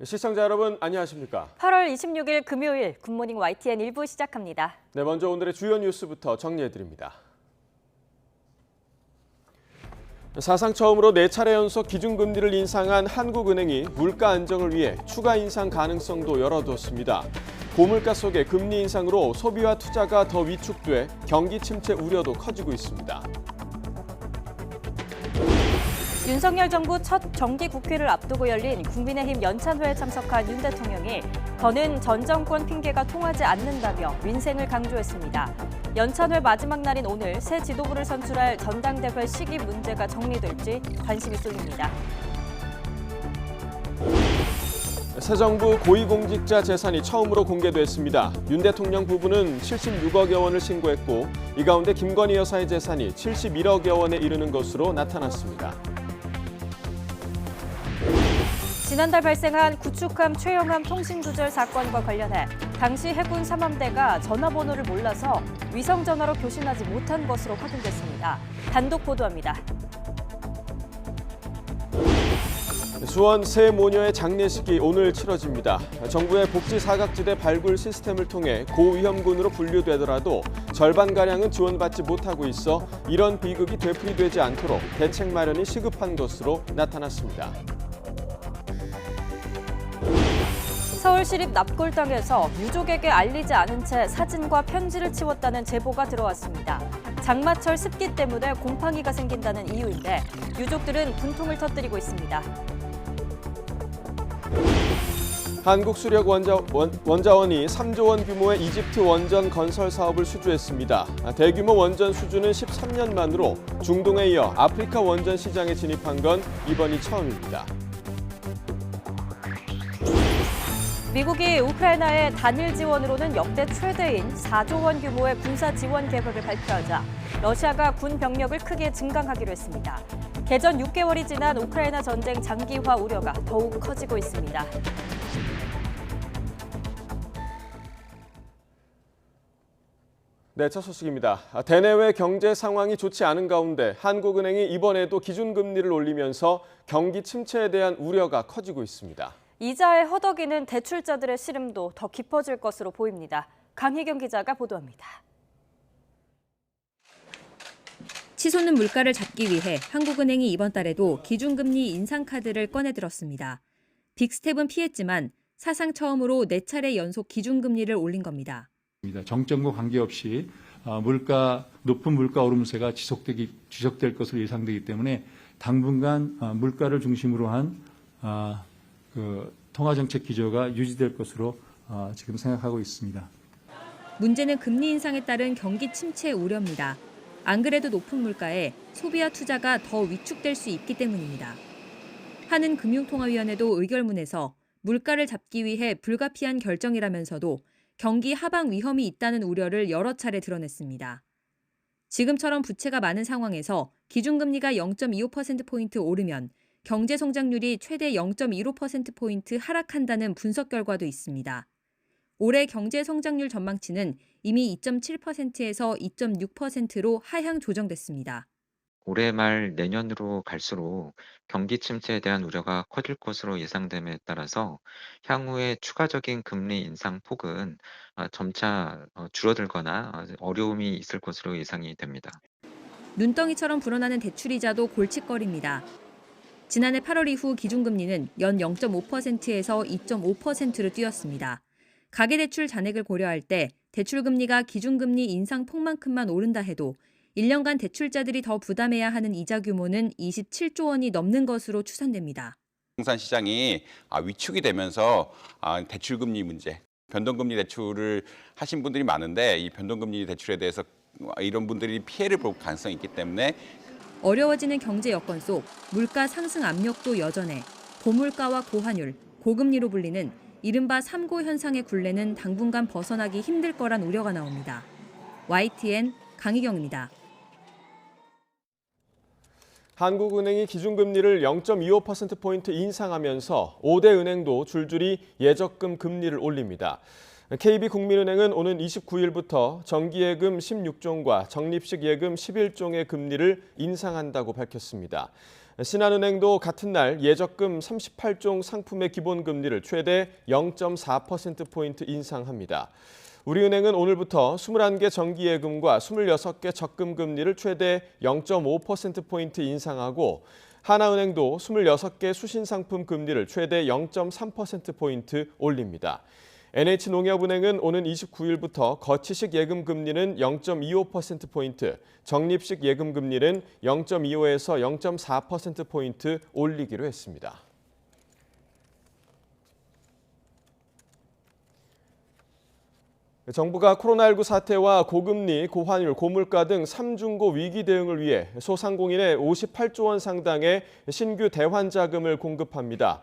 시청자 여러분 안녕하십니까? 8월 26일 금요일 굿모닝 YTN 1부 시작합니다. 네, 먼저 오늘의 주요 뉴스부터 정리해드립니다. 사상 처음으로 4차례 연속 기준금리를 인상한 한국은행이 물가 안정을 위해 추가 인상 가능성도 열어두었습니다. 고물가 속의 금리 인상으로 소비와 투자가 더 위축돼 경기 침체 우려도 커지고 있습니다. 윤석열 정부 첫 정기 국회를 앞두고 열린 국민의힘 연찬회에 참석한 윤 대통령이 더는 전 정권 핑계가 통하지 않는다며 민생을 강조했습니다. 연찬회 마지막 날인 오늘 새 지도부를 선출할 전당대회 시기 문제가 정리될지 관심이 쏠립니다. 새 정부 고위공직자 재산이 처음으로 공개됐습니다. 윤 대통령 부부는 76억여 원을 신고했고 이 가운데 김건희 여사의 재산이 71억여 원에 이르는 것으로 나타났습니다. 지난달 발생한 구축함 최영함 통신두절 사건과 관련해 당시 해군 3함대가 전화번호를 몰라서 위성전화로 교신하지 못한 것으로 확인됐습니다. 단독 보도합니다. 수원 새 모녀의 장례식이 오늘 치러집니다. 정부의 복지 사각지대 발굴 시스템을 통해 고위험군으로 분류되더라도 절반가량은 지원받지 못하고 있어 이런 비극이 되풀이되지 않도록 대책 마련이 시급한 것으로 나타났습니다. 서울시립 납골당에서 유족에게 알리지 않은 채 사진과 편지를 치웠다는 제보가 들어왔습니다. 장마철 습기 때문에 곰팡이가 생긴다는 이유인데 유족들은 분통을 터뜨리고 있습니다. 한국수력원자원이 3조 원 규모의 이집트 원전 건설 사업을 수주했습니다. 대규모 원전 수주는 13년 만으로 중동에 이어 아프리카 원전 시장에 진입한 건 이번이 처음입니다. 미국이 우크라이나의 단일 지원으로는 역대 최대인 4조 원 규모의 군사 지원 계획을 발표하자 러시아가 군 병력을 크게 증강하기로 했습니다. 개전 6개월이 지난 우크라이나 전쟁 장기화 우려가 더욱 커지고 있습니다. 네, 첫 소식입니다. 대내외 경제 상황이 좋지 않은 가운데 한국은행이 이번에도 기준금리를 올리면서 경기 침체에 대한 우려가 커지고 있습니다. 이자의 허덕이는 대출자들의 시름도 더 깊어질 것으로 보입니다. 강희경 기자가 보도합니다. 치솟는 물가를 잡기 위해 한국은행이 이번 달에도 기준금리 인상 카드를 꺼내들었습니다. 빅스텝은 피했지만 사상 처음으로 4차례 연속 기준금리를 올린 겁니다. 정점과 관계없이 높은 물가 오름세가 지속될 것으로 예상되기 때문에 당분간 물가를 중심으로 한 통화정책 기조가 유지될 것으로 지금 생각하고 있습니다. 문제는 금리 인상에 따른 경기 침체 우려입니다. 안 그래도 높은 물가에 소비와 투자가 더 위축될 수 있기 때문입니다. 한은금융통화위원회도 의결문에서 물가를 잡기 위해 불가피한 결정이라면서도 경기 하방 위험이 있다는 우려를 여러 차례 드러냈습니다. 지금처럼 부채가 많은 상황에서 기준금리가 0.25%포인트 오르면 경제 성장률이 최대 0.15%포인트 하락한다는 분석 결과도 있습니다. 올해 경제 성장률 전망치는 이미 2.7%에서 2.6%로 하향 조정됐습니다. 올해 말 내년으로 갈수록 경기 침체에 대한 우려가 커질 것으로 예상됨에 따라서 향후에 추가적인 금리 인상 폭은 점차 줄어들거나 어려움이 있을 것으로 예상이 됩니다. 눈덩이처럼 불어나는 대출이자도 골칫거리입니다. 지난해 8월 이후 기준금리는 연 0.5%에서 2.5%로 뛰었습니다. 가계대출 잔액을 고려할 때 대출금리가 기준금리 인상폭만큼만 오른다 해도 1년간 대출자들이 더 부담해야 하는 이자 규모는 27조 원이 넘는 것으로 추산됩니다. 부동산 시장이 위축이 되면서 대출금리 문제, 변동금리 대출을 하신 분들이 많은데 이 변동금리 대출에 대해서 이런 분들이 피해를 볼 가능성이 있기 때문에 어려워지는 경제 여건 속 물가 상승 압력도 여전해 고물가와 고환율, 고금리로 불리는 이른바 3고 현상의 굴레는 당분간 벗어나기 힘들 거란 우려가 나옵니다. YTN 강희경입니다. 한국은행이 기준금리를 0.25%포인트 인상하면서 5대 은행도 줄줄이 예적금 금리를 올립니다. KB국민은행은 오는 29일부터 정기예금 16종과 적립식 예금 11종의 금리를 인상한다고 밝혔습니다. 신한은행도 같은 날 예적금 38종 상품의 기본금리를 최대 0.4%포인트 인상합니다. 우리은행은 오늘부터 21개 정기예금과 26개 적금금리를 최대 0.5%포인트 인상하고 하나은행도 26개 수신상품 금리를 최대 0.3%포인트 올립니다. NH농협은행은 오는 29일부터 거치식 예금 금리는 0.25%포인트, 적립식 예금 금리는 0.25에서 0.4%포인트 올리기로 했습니다. 정부가 코로나19 사태와 고금리, 고환율, 고물가 등 3중고 위기 대응을 위해 소상공인에 58조 원 상당의 신규 대환자금을 공급합니다.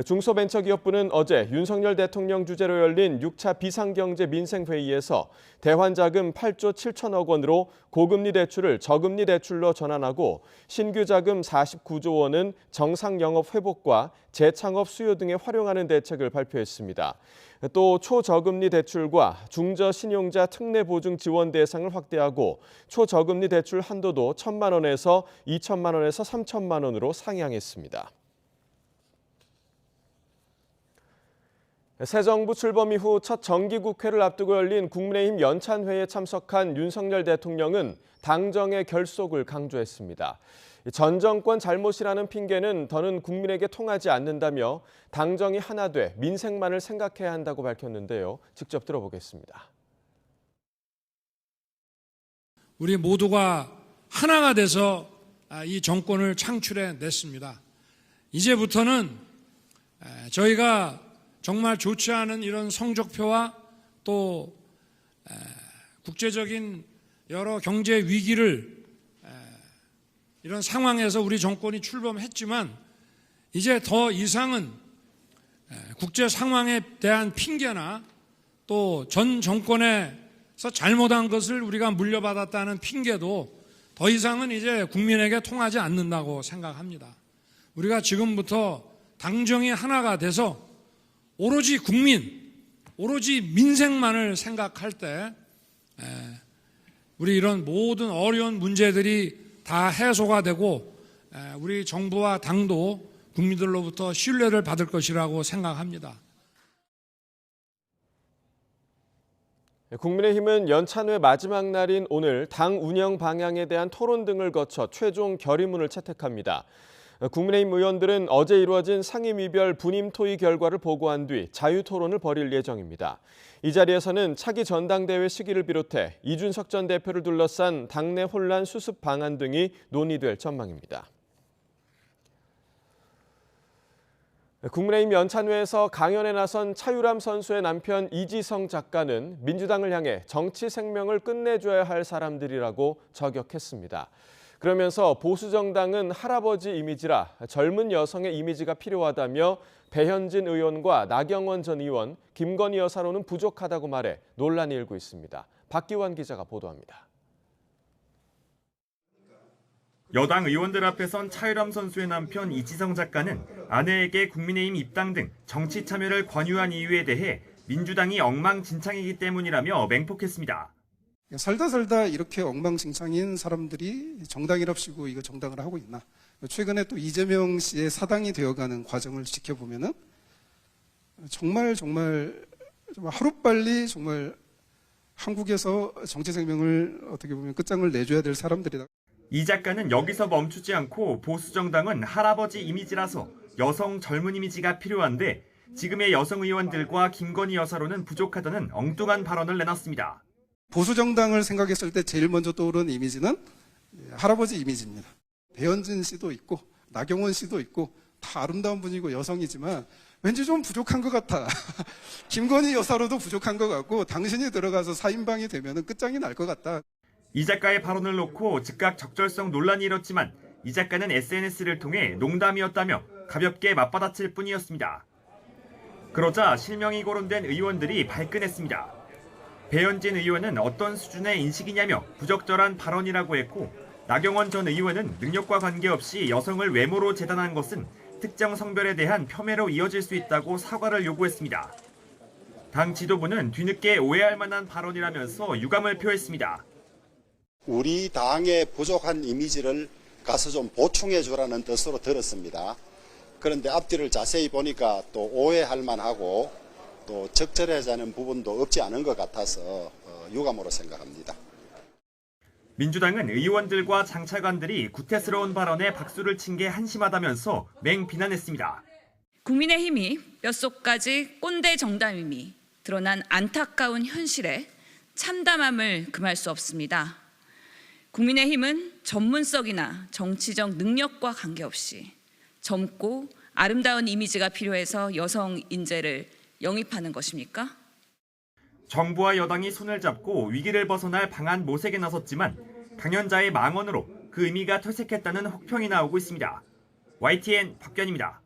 중소벤처기업부는 어제 윤석열 대통령 주재로 열린 6차 비상경제 민생회의에서 대환자금 8조 7천억 원으로 고금리 대출을 저금리 대출로 전환하고 신규 자금 49조 원은 정상 영업 회복과 재창업 수요 등에 활용하는 대책을 발표했습니다. 또 초저금리 대출과 중저신용자 특례 보증 지원 대상을 확대하고 초저금리 대출 한도도 1,000만 원에서 2,000만 원에서 3,000만 원으로 상향했습니다. 새 정부 출범 이후 첫 정기국회를 앞두고 열린 국민의힘 연찬회에 참석한 윤석열 대통령은 당정의 결속을 강조했습니다. 전 정권 잘못이라는 핑계는 더는 국민에게 통하지 않는다며 당정이 하나 돼 민생만을 생각해야 한다고 밝혔는데요. 직접 들어보겠습니다. 우리 모두가 하나가 돼서 이 정권을 창출해냈습니다. 이제부터는 저희가 정말 좋지 않은 이런 성적표와 또 국제적인 여러 경제 위기를 이런 상황에서 우리 정권이 출범했지만 이제 더 이상은 국제 상황에 대한 핑계나 또 전 정권에서 잘못한 것을 우리가 물려받았다는 핑계도 더 이상은 이제 국민에게 통하지 않는다고 생각합니다. 우리가 지금부터 당정이 하나가 돼서 오로지 국민, 오로지 민생만을 생각할 때 우리 이런 모든 어려운 문제들이 다 해소가 되고 우리 정부와 당도 국민들로부터 신뢰를 받을 것이라고 생각합니다. 국민의힘은 연찬회 마지막 날인 오늘 당 운영 방향에 대한 토론 등을 거쳐 최종 결의문을 채택합니다. 국민의힘 의원들은 어제 이루어진 상임위별 분임 토의 결과를 보고한 뒤 자유토론을 벌일 예정입니다. 이 자리에서는 차기 전당대회 시기를 비롯해 이준석 전 대표를 둘러싼 당내 혼란 수습 방안 등이 논의될 전망입니다. 국민의힘 연찬회에서 강연에 나선 차유람 선수의 남편 이지성 작가는 민주당을 향해 정치 생명을 끝내줘야 할 사람들이라고 저격했습니다. 그러면서 보수정당은 할아버지 이미지라 젊은 여성의 이미지가 필요하다며 배현진 의원과 나경원 전 의원, 김건희 여사로는 부족하다고 말해 논란이 일고 있습니다. 박기환 기자가 보도합니다. 여당 의원들 앞에 선 차유람 선수의 남편 이지성 작가는 아내에게 국민의힘 입당 등 정치 참여를 권유한 이유에 대해 민주당이 엉망진창이기 때문이라며 맹폭했습니다. 살다 이렇게 엉망진창인 사람들이 정당이랍시고 이거 정당을 하고 있나. 최근에 또 이재명 씨의 사당이 되어가는 과정을 지켜보면은 정말 하루빨리 정말 한국에서 정치 생명을 어떻게 보면 끝장을 내줘야 될 사람들이다. 이 작가는 여기서 멈추지 않고 보수정당은 할아버지 이미지라서 여성 젊은 이미지가 필요한데 지금의 여성 의원들과 김건희 여사로는 부족하다는 엉뚱한 발언을 내놨습니다. 보수정당을 생각했을 때 제일 먼저 떠오르는 이미지는 할아버지 이미지입니다. 배현진 씨도 있고 나경원 씨도 있고 다 아름다운 분이고 여성이지만 왠지 좀 부족한 것 같아. 김건희 여사로도 부족한 것 같고 당신이 들어가서 4인방이 되면 끝장이 날 것 같다. 이 작가의 발언을 놓고 즉각 적절성 논란이 일었지만 이 작가는 SNS를 통해 농담이었다며 가볍게 맞받아칠 뿐이었습니다. 그러자 실명이 거론된 의원들이 발끈했습니다. 배현진 의원은 어떤 수준의 인식이냐며 부적절한 발언이라고 했고 나경원 전 의원은 능력과 관계없이 여성을 외모로 재단한 것은 특정 성별에 대한 폄훼로 이어질 수 있다고 사과를 요구했습니다. 당 지도부는 뒤늦게 오해할 만한 발언이라면서 유감을 표했습니다. 우리 당의 부족한 이미지를 가서 좀 보충해 주라는 뜻으로 들었습니다. 그런데 앞뒤를 자세히 보니까 또 오해할 만하고 또 적절하지 부분도 없지 않은 것 같아서 유감으로 생각합니다. 민주당은 의원들과 장차관들이 구태스러운 발언에 박수를 친 게 한심하다면서 맹비난했습니다. 국민의힘이 뼛속까지 꼰대 정당임이 드러난 안타까운 현실에 참담함을 금할 수 없습니다. 국민의힘은 전문성이나 정치적 능력과 관계없이 젊고 아름다운 이미지가 필요해서 여성 인재를 영입하는 것입니까? 정부와 여당이 손을 잡고 위기를 벗어날 방안 모색에 나섰지만 강연자의 망언으로 그 의미가 퇴색했다는 혹평이 나오고 있습니다. YTN 박견입니다.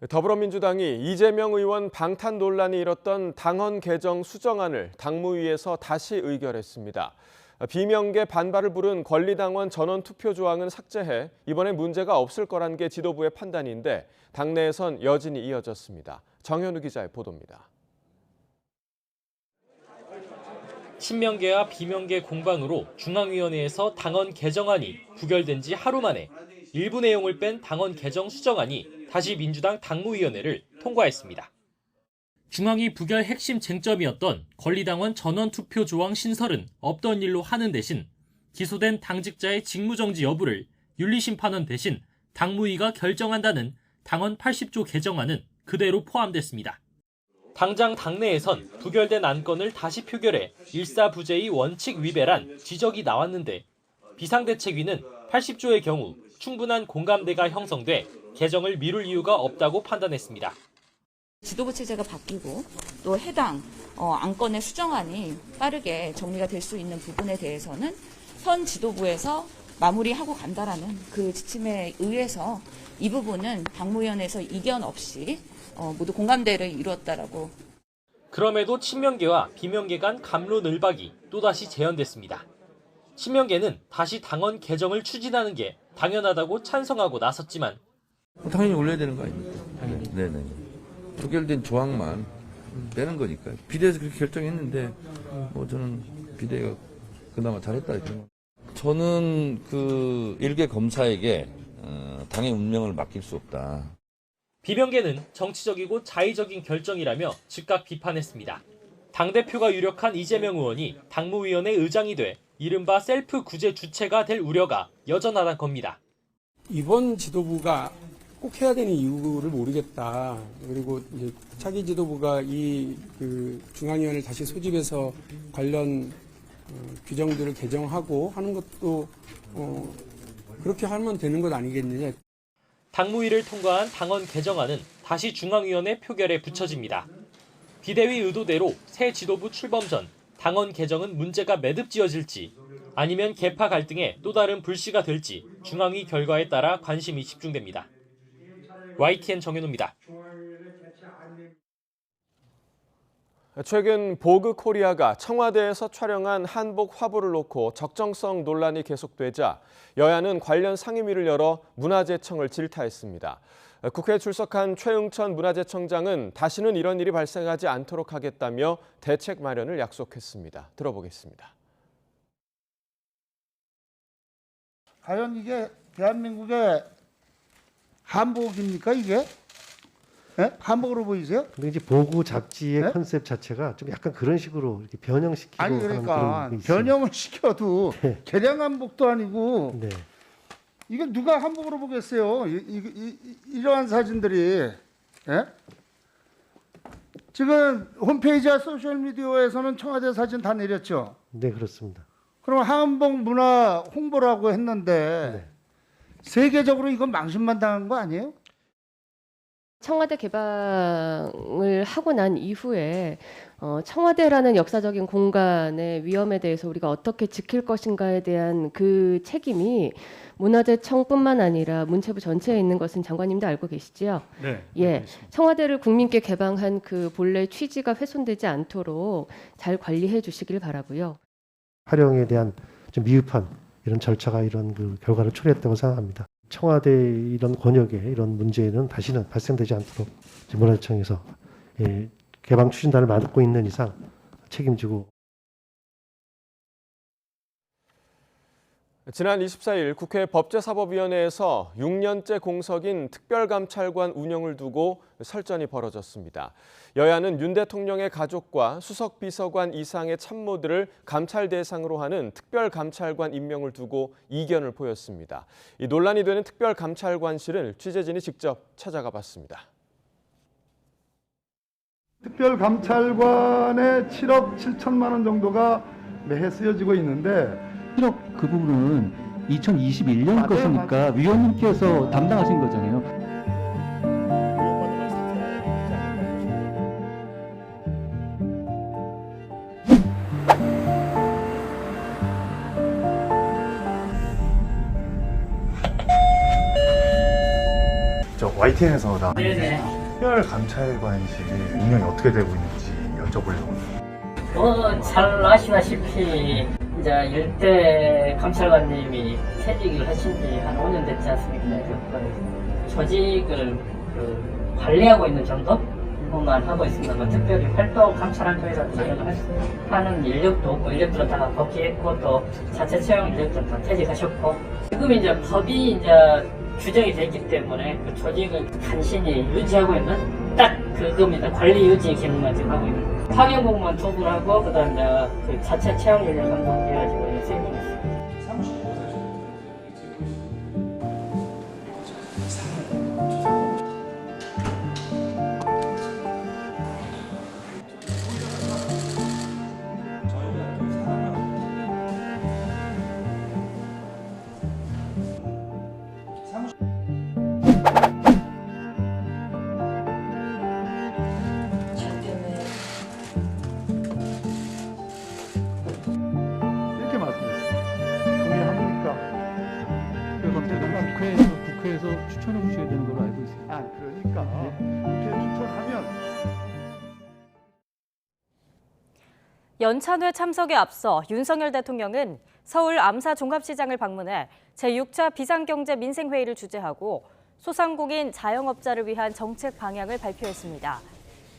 더불어민주당이 이재명 의원 방탄 논란이 일었던 당헌 개정 수정안을 당무위에서 다시 의결했습니다. 비명계 반발을 부른 권리당원 전원 투표 조항은 삭제해 이번에 문제가 없을 거란 게 지도부의 판단인데 당내에선 여진이 이어졌습니다. 정현우 기자의 보도입니다. 친명계와 비명계 공방으로 중앙위원회에서 당헌 개정안이 부결된 지 하루 만에 일부 내용을 뺀 당헌 개정 수정안이 다시 민주당 당무위원회를 통과했습니다. 중앙위 부결 핵심 쟁점이었던 권리당원 전원 투표 조항 신설은 없던 일로 하는 대신 기소된 당직자의 직무정지 여부를 윤리심판원 대신 당무위가 결정한다는 당헌 80조 개정안은 그대로 포함됐습니다. 당장 당내에선 부결된 안건을 다시 표결해 일사부재의 원칙 위배란 지적이 나왔는데 비상대책위는 80조의 경우 충분한 공감대가 형성돼 개정을 미룰 이유가 없다고 판단했습니다. 지도부 체제가 바뀌고 또 해당 안건의 수정안이 빠르게 정리가 될 수 있는 부분에 대해서는 현 지도부에서 마무리하고 간다라는 그 지침에 의해서 이 부분은 당무위원회에서 이견 없이 모두 공감대를 이루었다라고. 그럼에도 친명계와 비명계 간 갑론을박이 또다시 재현됐습니다. 친명계는 다시 당헌 개정을 추진하는 게 당연하다고 찬성하고 나섰지만 당연히 올려야 되는 거 아닙니까? 당연히. 네네. 부결된 조항만 빼는 거니까요. 비대에서 그렇게 결정했는데 뭐 저는 비대가 그나마 잘했다 이렇게. 저는 그 일개 검사에게 당의 운명을 맡길 수 없다. 비명계는 정치적이고 자의적인 결정이라며 즉각 비판했습니다. 당대표가 유력한 이재명 의원이 당무위원회 의장이 돼 이른바 셀프 구제 주체가 될 우려가 여전하다는 겁니다. 이번 지도부가 꼭 해야 되는 이유를 모르겠다. 그리고 이제 차기 지도부가 이 중앙위원회를 다시 소집해서 관련 규정들을 개정하고 하는 것도 그렇게 하면 되는 것 아니겠느냐. 당무위를 통과한 당헌 개정안은 다시 중앙위원회 표결에 붙여집니다. 비대위 의도대로 새 지도부 출범 전 당헌 개정은 문제가 매듭지어질지 아니면 계파 갈등에 또 다른 불씨가 될지 중앙위 결과에 따라 관심이 집중됩니다. YTN 정현우입니다. 최근 보그코리아가 청와대에서 촬영한 한복 화보를 놓고 적정성 논란이 계속되자 여야는 관련 상임위를 열어 문화재청을 질타했습니다. 국회에 출석한 최응천 문화재청장은 다시는 이런 일이 발생하지 않도록 하겠다며 대책 마련을 약속했습니다. 들어보겠습니다. 과연 이게 대한민국의 한복입니까 이게? 네? 한복으로 보이세요? 근데 이제 보고 잡지의 네? 컨셉 자체가 좀 약간 그런 식으로 이렇게 변형시키고 아니 그러니까 변형을 시켜도 네. 개량 한복도 아니고 네. 이거 누가 한복으로 보겠어요? 이러한 사진들이 네? 지금 홈페이지와 소셜미디어에서는 청와대 사진 다 내렸죠? 네 그렇습니다. 그럼 한복 문화 홍보라고 했는데 네. 세계적으로 이건 망신만 당한 거 아니에요? 청와대 개방을 하고 난 이후에 청와대라는 역사적인 공간의 위험에 대해서 우리가 어떻게 지킬 것인가에 대한 그 책임이 문화재청뿐만 아니라 문체부 전체에 있는 것은 장관님도 알고 계시지요? 네. 예, 청와대를 국민께 개방한 그 본래 취지가 훼손되지 않도록 잘 관리해 주시길 바라고요. 활용에 대한 좀 미흡한 이런 절차가 이런 그 결과를 초래했다고 생각합니다. 청와대 이런 권역에 이런 문제는 다시는 발생되지 않도록 문화재청에서 개방 추진단을 맡고 있는 이상 책임지고. 지난 24일 국회 법제사법위원회에서 6년째 공석인 특별감찰관 운영을 두고 설전이 벌어졌습니다. 여야는 윤 대통령의 가족과 수석 비서관 이상의 참모들을 감찰 대상으로 하는 특별감찰관 임명을 두고 이견을 보였습니다. 이 논란이 되는 특별감찰관실을 취재진이 직접 찾아가 봤습니다. 특별감찰관의 7억 7천만 원 정도가 매해 쓰여지고 있는데 1억 그 부분은 2021년 것이니까 위원님께서 담당하신 거잖아요. 저 YTN에서 나온 특별감찰관실 운영이 어떻게 되고 있는지 여쭤보려고. 잘 아시다시피 이제 일대 감찰관님이 퇴직을 하신 지 한 5년 됐지 않습니까? 그 조직을 관리하고 있는 정도만 하고 있습니다. 특별히 활동, 감찰 활동에서 저녁을 하는 인력도 없고, 인력들은 다 복귀했고, 또 자체 채용 인력들은 다 퇴직하셨고, 지금 이제 법이 이제 규정이 되기 때문에 그 조직을 간신히 유지하고 있는 딱 그겁니다. 관리 유지 기능만 지금 하고 있는. 파견 공무원 2분하고 그다음에 그 자체 채용 인력 감독해가지고 세 분 있습니다. 이렇게 말씀드렸습니다. 동의합니까? 국회에서 추천해 주셔야 되는 걸로 알고 있습니다. 그러니까 국회 추천하면 연찬회 참석에 앞서 윤석열 대통령은 서울 암사종합시장을 방문해 제6차 비상경제 민생회의를 주재하고 소상공인 자영업자를 위한 정책 방향을 발표했습니다.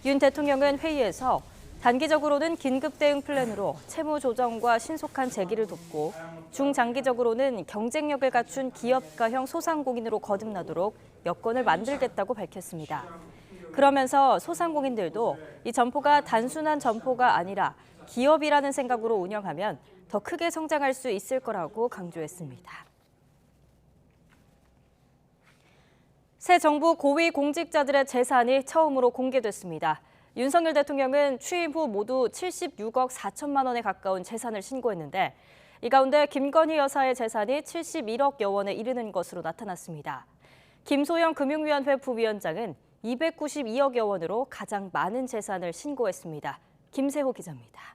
윤 대통령은 회의에서 단기적으로는 긴급 대응 플랜으로 채무 조정과 신속한 재기를 돕고 중장기적으로는 경쟁력을 갖춘 기업가형 소상공인으로 거듭나도록 여건을 만들겠다고 밝혔습니다. 그러면서 소상공인들도 이 점포가 단순한 점포가 아니라 기업이라는 생각으로 운영하면 더 크게 성장할 수 있을 거라고 강조했습니다. 새 정부 고위 공직자들의 재산이 처음으로 공개됐습니다. 윤석열 대통령은 취임 후 모두 76억 4천만 원에 가까운 재산을 신고했는데 이 가운데 김건희 여사의 재산이 71억여 원에 이르는 것으로 나타났습니다. 김소영 금융위원회 부위원장은 292억여 원으로 가장 많은 재산을 신고했습니다. 김세호 기자입니다.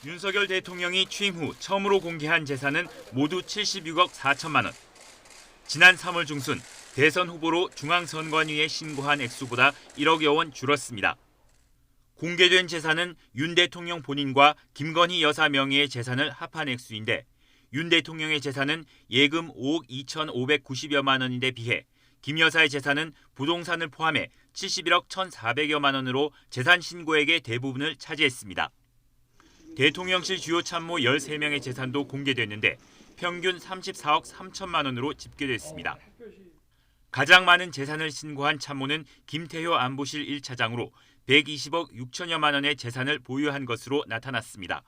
윤석열 대통령이 취임 후 처음으로 공개한 재산은 모두 76억 4천만 원. 지난 3월 중순 대선 후보로 중앙선관위에 신고한 액수보다 1억여 원 줄었습니다. 공개된 재산은 윤 대통령 본인과 김건희 여사 명의의 재산을 합한 액수인데 윤 대통령의 재산은 예금 5억 2,590여만 원인데 비해 김 여사의 재산은 부동산을 포함해 71억 1,400여만 원으로 재산 신고액의 대부분을 차지했습니다. 대통령실 주요 참모 13명의 재산도 공개됐는데 평균 34억 3천만 원으로 집계됐습니다. 가장 많은 재산을 신고한 참모는 김태효 안보실 1차장으로 120억 6천여만 원의 재산을 보유한 것으로 나타났습니다.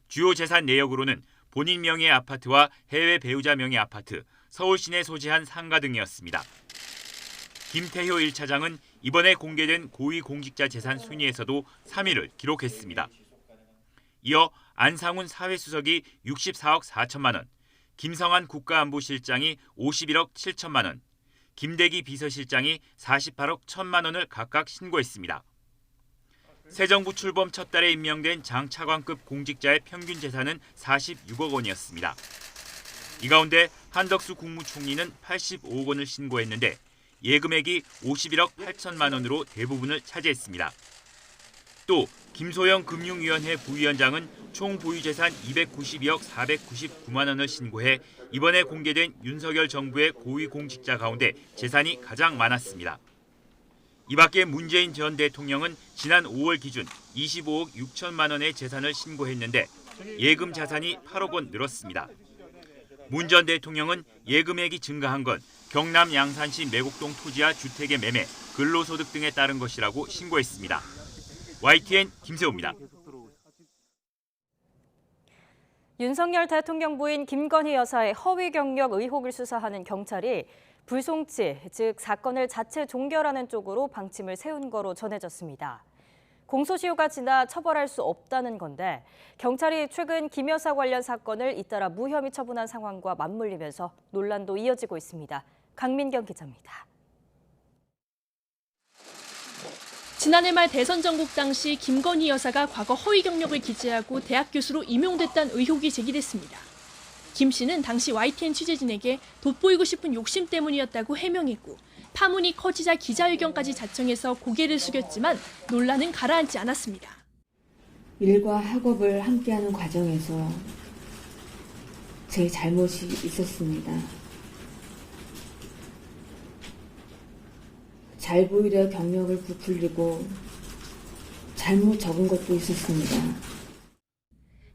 주요 재산 내역으로는 본인 명의의 아파트와 해외 배우자 명의 아파트, 서울 시내 소재한 상가 등이었습니다. 김태효 1차장은 이번에 공개된 고위공직자 재산 순위에서도 3위를 기록했습니다. 이어 안상훈 사회수석이 64억 4천만 원, 김성한 국가안보실장이 51억 7천만 원, 김대기 비서실장이 48억 1천만 원을 각각 신고했습니다. 새 정부 출범 첫 달에 임명된 장차관급 공직자의 평균 재산은 46억 원이었습니다. 이 가운데 한덕수 국무총리는 85억 원을 신고했는데 예금액이 51억 8천만 원으로 대부분을 차지했습니다. 또 김소영 금융위원회 부위원장은 총 보유재산 292억 499만 원을 신고해 이번에 공개된 윤석열 정부의 고위공직자 가운데 재산이 가장 많았습니다. 이 밖에 문재인 전 대통령은 지난 5월 기준 25억 6천만 원의 재산을 신고했는데 예금 자산이 8억 원 늘었습니다. 문 전 대통령은 예금액이 증가한 건 경남 양산시 매곡동 토지와 주택의 매매, 근로소득 등에 따른 것이라고 신고했습니다. YTN 김세호입니다. 윤석열 대통령 부인 김건희 여사의 허위 경력 의혹을 수사하는 경찰이 불송치, 즉 사건을 자체 종결하는 쪽으로 방침을 세운 거로 전해졌습니다. 공소시효가 지나 처벌할 수 없다는 건데 경찰이 최근 김 여사 관련 사건을 잇따라 무혐의 처분한 상황과 맞물리면서 논란도 이어지고 있습니다. 강민경 기자입니다. 지난해 말 대선 전국 당시 김건희 여사가 과거 허위 경력을 기재하고 대학 교수로 임용됐다는 의혹이 제기됐습니다. 김 씨는 당시 YTN 취재진에게 돋보이고 싶은 욕심 때문이었다고 해명했고 파문이 커지자 기자회견까지 자청해서 고개를 숙였지만 논란은 가라앉지 않았습니다. 일과 학업을 함께하는 과정에서 제 잘못이 있었습니다. 잘 보이려 경력을 부풀리고 잘못 적은 것도 있었습니다.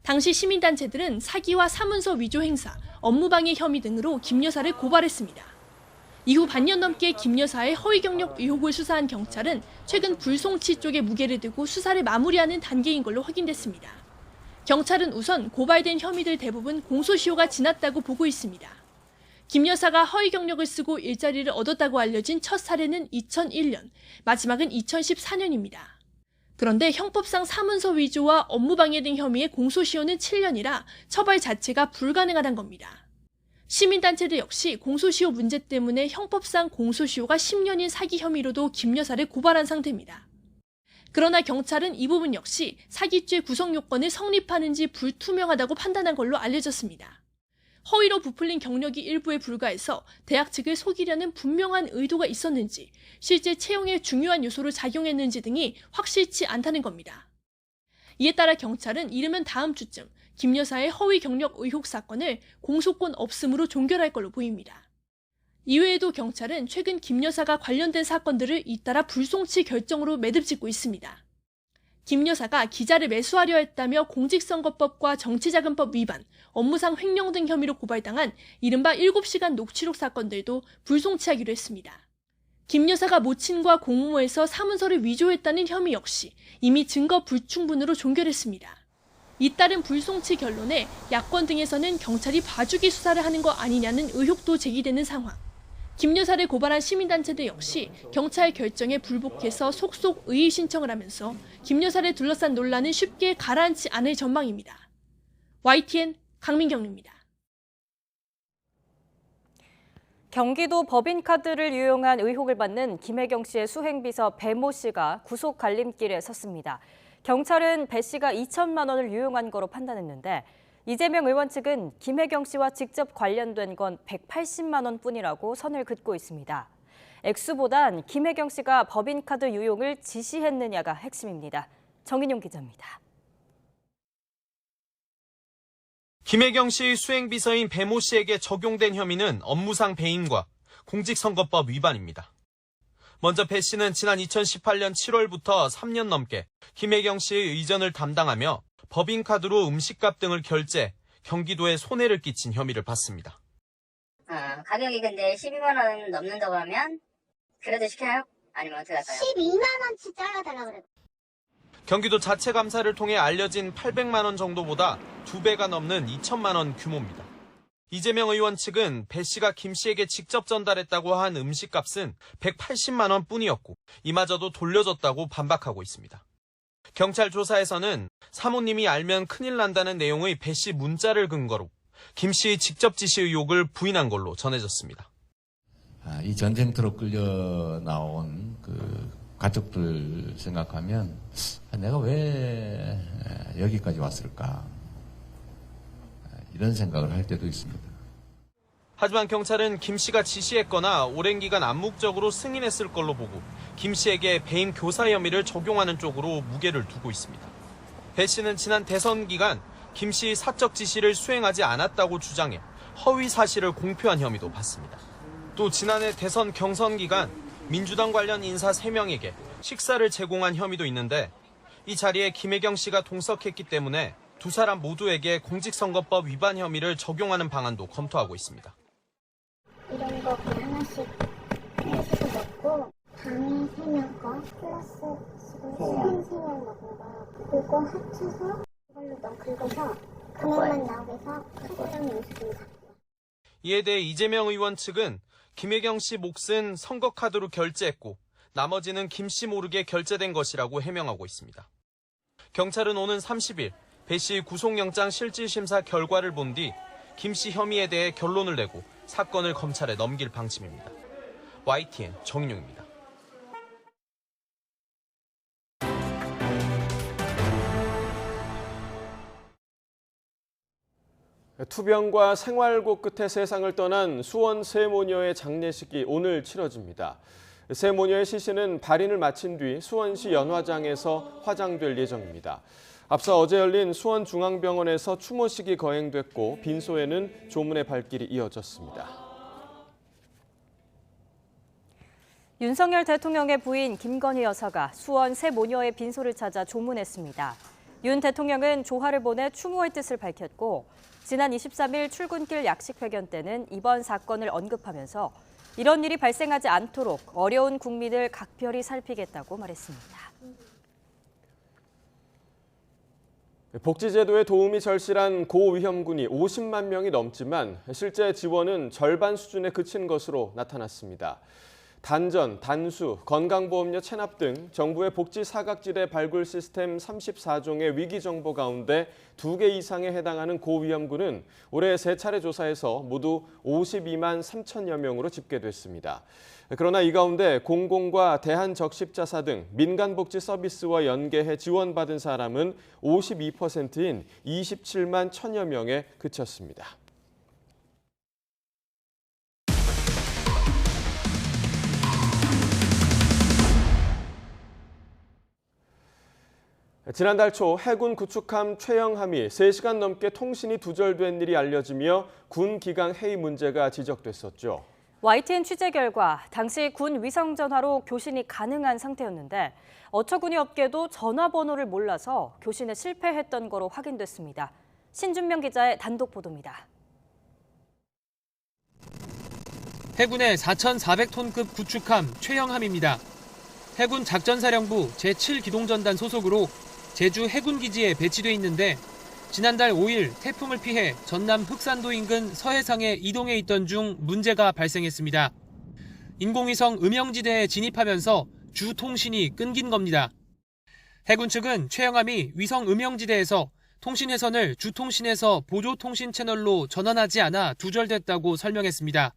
당시 시민단체들은 사기와 사문서 위조 행사, 업무방해 혐의 등으로 김 여사를 고발했습니다. 이후 반년 넘게 김 여사의 허위 경력 의혹을 수사한 경찰은 최근 불송치 쪽에 무게를 두고 수사를 마무리하는 단계인 걸로 확인됐습니다. 경찰은 우선 고발된 혐의들 대부분 공소시효가 지났다고 보고 있습니다. 김 여사가 허위 경력을 쓰고 일자리를 얻었다고 알려진 첫 사례는 2001년, 마지막은 2014년입니다. 그런데 형법상 사문서 위조와 업무방해 등 혐의의 공소시효는 7년이라 처벌 자체가 불가능하다는 겁니다. 시민단체들 역시 공소시효 문제 때문에 형법상 공소시효가 10년인 사기 혐의로도 김 여사를 고발한 상태입니다. 그러나 경찰은 이 부분 역시 사기죄 구성 요건을 성립하는지 불투명하다고 판단한 걸로 알려졌습니다. 허위로 부풀린 경력이 일부에 불과해서 대학 측을 속이려는 분명한 의도가 있었는지, 실제 채용에 중요한 요소로 작용했는지 등이 확실치 않다는 겁니다. 이에 따라 경찰은 이르면 다음 주쯤 김 여사의 허위 경력 의혹 사건을 공소권 없음으로 종결할 걸로 보입니다. 이외에도 경찰은 최근 김 여사가 관련된 사건들을 잇따라 불송치 결정으로 매듭짓고 있습니다. 김 여사가 기자를 매수하려 했다며 공직선거법과 정치자금법 위반, 업무상 횡령 등 혐의로 고발당한 이른바 7시간 녹취록 사건들도 불송치하기로 했습니다. 김 여사가 모친과 공모해서 사문서를 위조했다는 혐의 역시 이미 증거 불충분으로 종결했습니다. 잇따른 불송치 결론에 야권 등에서는 경찰이 봐주기 수사를 하는 거 아니냐는 의혹도 제기되는 상황. 김 여사를 고발한 시민단체들 역시 경찰 결정에 불복해서 속속 의의 신청을 하면서 김 여사를 둘러싼 논란은 쉽게 가라앉지 않을 전망입니다. YTN 강민경입니다. 경기도 법인카드를 유용한 의혹을 받는 김혜경 씨의 수행비서 배모 씨가 구속 갈림길에 섰습니다. 경찰은 배 씨가 2천만 원을 유용한 거로 판단했는데 이재명 의원 측은 김혜경 씨와 직접 관련된 건 180만 원뿐이라고 선을 긋고 있습니다. 액수보단 김혜경 씨가 법인카드 유용을 지시했느냐가 핵심입니다. 정인용 기자입니다. 김혜경 씨의 수행비서인 배모 씨에게 적용된 혐의는 업무상 배임과 공직선거법 위반입니다. 먼저 배 씨는 지난 2018년 7월부터 3년 넘게 김혜경 씨의 의전을 담당하며 법인카드로 음식값 등을 결제, 경기도에 손해를 끼친 혐의를 받습니다. 가격이 근데 12만 원 넘는다고 하면 그래도 시켜요? 아니면 어떻게 할까요? 12만 원치 잘라달라고 그래요. 경기도 자체 감사를 통해 알려진 800만 원 정도보다 2배가 넘는 2천만 원 규모입니다. 이재명 의원 측은 배 씨가 김 씨에게 직접 전달했다고 한 음식값은 180만 원 뿐이었고 이마저도 돌려줬다고 반박하고 있습니다. 경찰 조사에서는 사모님이 알면 큰일 난다는 내용의 배 씨 문자를 근거로 김 씨의 직접 지시 의혹을 부인한 걸로 전해졌습니다. 이 전쟁터로 끌려 나온 그 가족들 생각하면 내가 왜 여기까지 왔을까 이런 생각을 할 때도 있습니다. 하지만 경찰은 김 씨가 지시했거나 오랜 기간 암묵적으로 승인했을 걸로 보고 김 씨에게 배임 교사 혐의를 적용하는 쪽으로 무게를 두고 있습니다. 배 씨는 지난 대선 기간 김 씨의 사적 지시를 수행하지 않았다고 주장해 허위 사실을 공표한 혐의도 받습니다. 또 지난해 대선 경선 기간 민주당 관련 인사 3명에게 식사를 제공한 혐의도 있는데 이 자리에 김혜경 씨가 동석했기 때문에 두 사람 모두에게 공직선거법 위반 혐의를 적용하는 방안도 검토하고 있습니다. 이런 거 하나씩 해주고 먹고 당일 3명 거 플러스 지금 수원 3명 먹은 거 그거 합쳐서 그걸로 너 긁어서 그것만 나오게 해서 초고령 영수증 받고. 이에 대해 이재명 의원 측은 김혜경 씨 몫은 선거카드로 결제했고 나머지는 김 씨 모르게 결제된 것이라고 해명하고 있습니다. 경찰은 오는 30일 배 씨 구속영장 실질심사 결과를 본 뒤 김 씨 혐의에 대해 결론을 내고 사건을 검찰에 넘길 방침입니다. YTN 정인용입니다. 투병과 생활고 끝에 세상을 떠난 수원 세 모녀의 장례식이 오늘 치러집니다. 세 모녀의 시신은 발인을 마친 뒤 수원시 연화장에서 화장될 예정입니다. 앞서 어제 열린 수원중앙병원에서 추모식이 거행됐고 빈소에는 조문의 발길이 이어졌습니다. 윤석열 대통령의 부인 김건희 여사가 수원 세 모녀의 빈소를 찾아 조문했습니다. 윤 대통령은 조화를 보내 추모의 뜻을 밝혔고 지난 23일 출근길 약식회견 때는 이번 사건을 언급하면서 이런 일이 발생하지 않도록 어려운 국민을 각별히 살피겠다고 말했습니다. 복지제도에 도움이 절실한 고위험군이 50만 명이 넘지만 실제 지원은 절반 수준에 그친 것으로 나타났습니다. 단전, 단수, 건강보험료 체납 등 정부의 복지 사각지대 발굴 시스템 34종의 위기 정보 가운데 2개 이상에 해당하는 고위험군은 올해 3차례 조사에서 모두 52만 3천여 명으로 집계됐습니다. 그러나 이 가운데 공공과 대한적십자사 등 민간복지 서비스와 연계해 지원받은 사람은 52%인 27만 1천여 명에 그쳤습니다. 지난달 초 해군 구축함 최영함이 3시간 넘게 통신이 두절된 일이 알려지며 군 기강 해이 문제가 지적됐었죠. YTN 취재 결과 당시 군 위성 전화로 교신이 가능한 상태였는데 어처구니 없게도 전화번호를 몰라서 교신에 실패했던 거로 확인됐습니다. 신준명 기자의 단독 보도입니다. 해군의 4,400톤급 구축함 최영함입니다. 해군 작전사령부 제7기동전단 소속으로 제주 해군기지에 배치돼 있는데 지난달 5일 태풍을 피해 전남 흑산도 인근 서해상에 이동해 있던 중 문제가 발생했습니다. 인공위성 음영지대에 진입하면서 주 통신이 끊긴 겁니다. 해군 측은 최영함이 위성 음영지대에서 통신회선을 주 통신에서 보조 통신 채널로 전환하지 않아 두절됐다고 설명했습니다.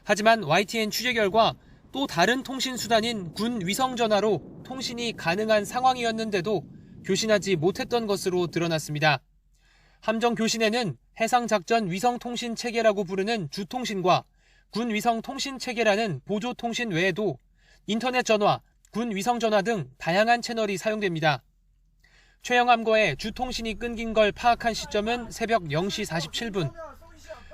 하지만 YTN 취재 결과 또 다른 통신 수단인 군 위성 전화로 통신이 가능한 상황이었는데도 교신하지 못했던 것으로 드러났습니다. 함정 교신에는 해상작전 위성통신 체계라고 부르는 주통신과 군 위성 통신 체계라는 보조 통신 외에도 인터넷 전화, 군 위성 전화 등 다양한 채널이 사용됩니다. 최영함과의 주통신이 끊긴 걸 파악한 시점은 새벽 0시 47분.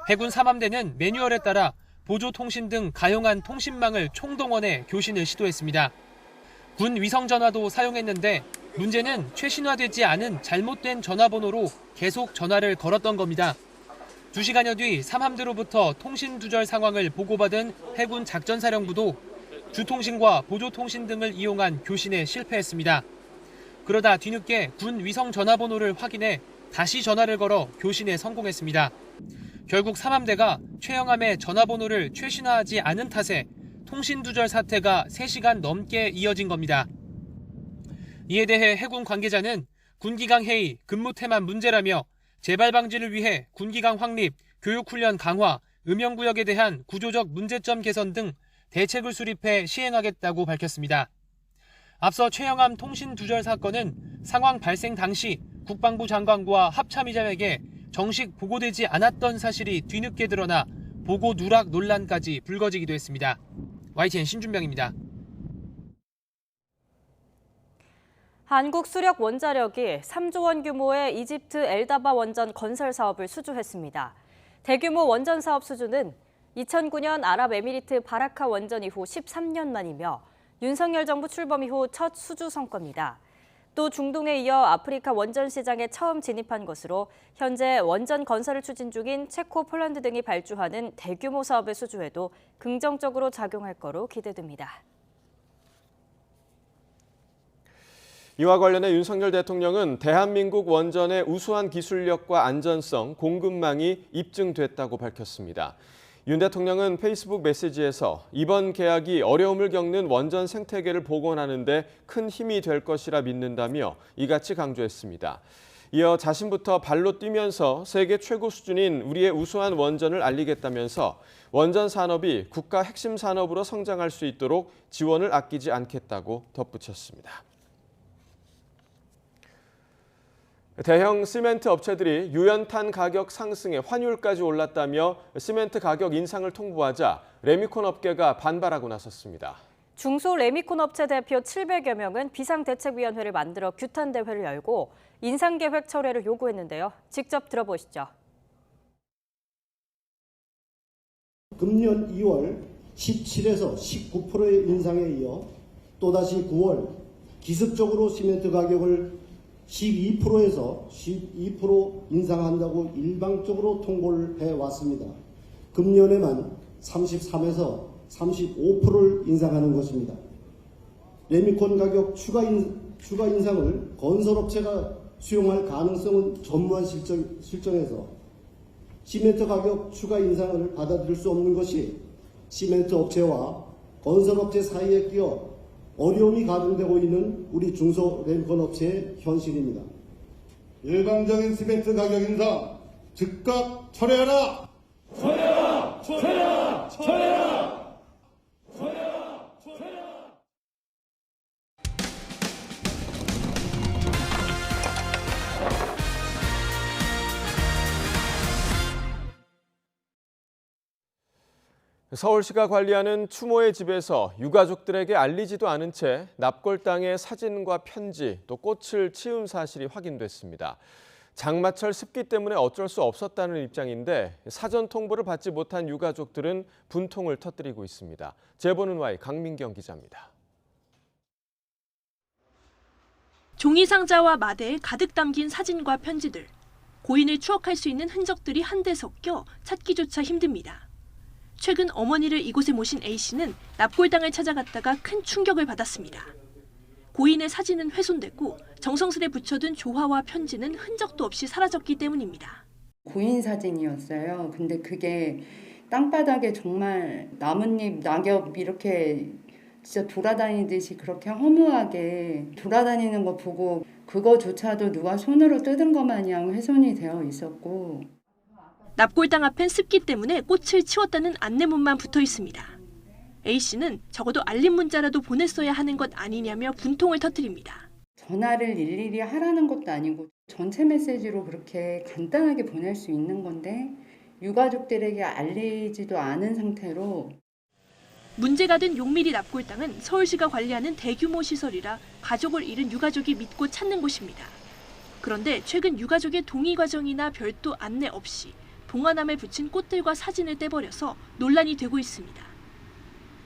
해군 3함대는 매뉴얼에 따라 보조 통신 등 가용한 통신망을 총동원해 교신을 시도했습니다. 군 위성 전화도 사용했는데 문제는 최신화되지 않은 잘못된 전화번호로 계속 전화를 걸었던 겁니다. 2시간여 뒤 3함대로부터 통신 두절 상황을 보고받은 해군 작전사령부도 주통신과 보조통신 등을 이용한 교신에 실패했습니다. 그러다 뒤늦게 군 위성 전화번호를 확인해 다시 전화를 걸어 교신에 성공했습니다. 결국 3함대가 최영함의 전화번호를 최신화하지 않은 탓에 통신 두절 사태가 3시간 넘게 이어진 겁니다. 이에 대해 해군 관계자는 군기강 해이, 근무 태만 문제라며 재발 방지를 위해 군기강 확립, 교육훈련 강화, 음영구역에 대한 구조적 문제점 개선 등 대책을 수립해 시행하겠다고 밝혔습니다. 앞서 최영함 통신 두절 사건은 상황 발생 당시 국방부 장관과 합참의장에게 정식 보고되지 않았던 사실이 뒤늦게 드러나 보고 누락 논란까지 불거지기도 했습니다. YTN 신준명입니다. 한국수력원자력이 3조 원 규모의 이집트 엘다바 원전 건설 사업을 수주했습니다. 대규모 원전 사업 수주는 2009년 아랍에미리트 바라카 원전 이후 13년 만이며 윤석열 정부 출범 이후 첫 수주 성과입니다. 또 중동에 이어 아프리카 원전 시장에 처음 진입한 것으로 현재 원전 건설을 추진 중인 체코, 폴란드 등이 발주하는 대규모 사업의 수주에도 긍정적으로 작용할 거로 기대됩니다. 이와 관련해 윤석열 대통령은 대한민국 원전의 우수한 기술력과 안전성, 공급망이 입증됐다고 밝혔습니다. 윤 대통령은 페이스북 메시지에서 이번 계약이 어려움을 겪는 원전 생태계를 복원하는 데 큰 힘이 될 것이라 믿는다며 이같이 강조했습니다. 이어 자신부터 발로 뛰면서 세계 최고 수준인 우리의 우수한 원전을 알리겠다면서 원전 산업이 국가 핵심 산업으로 성장할 수 있도록 지원을 아끼지 않겠다고 덧붙였습니다. 대형 시멘트 업체들이 유연탄 가격 상승에 환율까지 올랐다며 시멘트 가격 인상을 통보하자 레미콘 업계가 반발하고 나섰습니다. 중소 레미콘 업체 대표 700여 명은 비상대책위원회를 만들어 규탄 대회를 열고 인상 계획 철회를 요구했는데요. 직접 들어보시죠. 금년 2월 17에서 19%의 인상에 이어 또다시 9월 기습적으로 시멘트 가격을 12%에서 12% 인상한다고 일방적으로 통보를 해왔습니다. 금년에만 33에서 35%를 인상하는 것입니다. 레미콘 가격 추가 인상을 건설업체가 수용할 가능성은 전무한 실정에서 시멘트 가격 추가 인상을 받아들일 수 없는 것이 시멘트 업체와 건설업체 사이에 끼어 어려움이 가중되고 있는 우리 중소 레미콘 업체의 현실입니다. 일방적인 시멘트 가격 인상 즉각 철회하라! 철회하라! 철회하라! 철회하라! 철회하라! 철회하라! 서울시가 관리하는 추모의 집에서 유가족들에게 알리지도 않은 채 납골당의 사진과 편지, 또 꽃을 치운 사실이 확인됐습니다. 장마철 습기 때문에 어쩔 수 없었다는 입장인데 사전 통보를 받지 못한 유가족들은 분통을 터뜨리고 있습니다. 제보는 Y 강민경 기자입니다. 종이 상자와 마대에 가득 담긴 사진과 편지들. 고인을 추억할 수 있는 흔적들이 한데 섞여 찾기조차 힘듭니다. 최근 어머니를 이곳에 모신 A씨는 납골당을 찾아갔다가 큰 충격을 받았습니다. 고인의 사진은 훼손됐고 정성스레 붙여둔 조화와 편지는 흔적도 없이 사라졌기 때문입니다. 고인 사진이었어요. 근데 그게 땅바닥에 정말 나뭇잎, 낙엽 이렇게 진짜 돌아다니듯이 그렇게 허무하게 돌아다니는 거 보고 그거조차도 누가 손으로 뜯은 것 마냥 훼손이 되어 있었고 납골당 앞엔 습기 때문에 꽃을 치웠다는 안내문만 붙어 있습니다. A씨는 적어도 알림 문자라도 보냈어야 하는 것 아니냐며 분통을 터뜨립니다. 전화를 일일이 하라는 것도 아니고 전체 메시지로 그렇게 간단하게 보낼 수 있는 건데 유가족들에게 알리지도 않은 상태로 문제가 된 용미리 납골당은 서울시가 관리하는 대규모 시설이라 가족을 잃은 유가족이 믿고 찾는 곳입니다. 그런데 최근 유가족의 동의 과정이나 별도 안내 없이 봉화남에 붙인 꽃들과 사진을 떼버려서 논란이 되고 있습니다.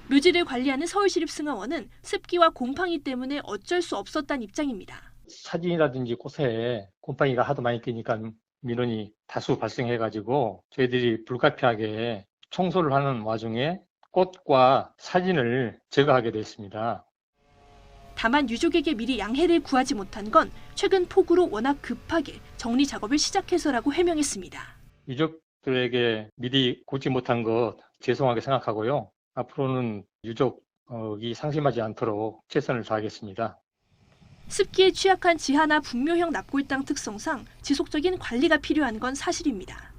묘지를 관리하는 서울시립승하원은 습기와 곰팡이 때문에 어쩔 수 없었다는 입장입니다. 사진이라든지 꽃에 곰팡이가 하도 많이 끼니까 민원이 다수 발생해가지고 저희들이 불가피하게 청소를 하는 와중에 꽃과 사진을 제거하게 됐습니다. 다만 유족에게 미리 양해를 구하지 못한 건 최근 폭우로 워낙 급하게 정리 작업을 시작해서라고 해명했습니다. 유족들에게 미리 고치 못한 것 죄송하게 생각하고요. 앞으로는 유족이 상심하지 않도록 최선을 다하겠습니다. 습기에 취약한 지하나 분묘형 납골당 특성상 지속적인 관리가 필요한 건 사실입니다.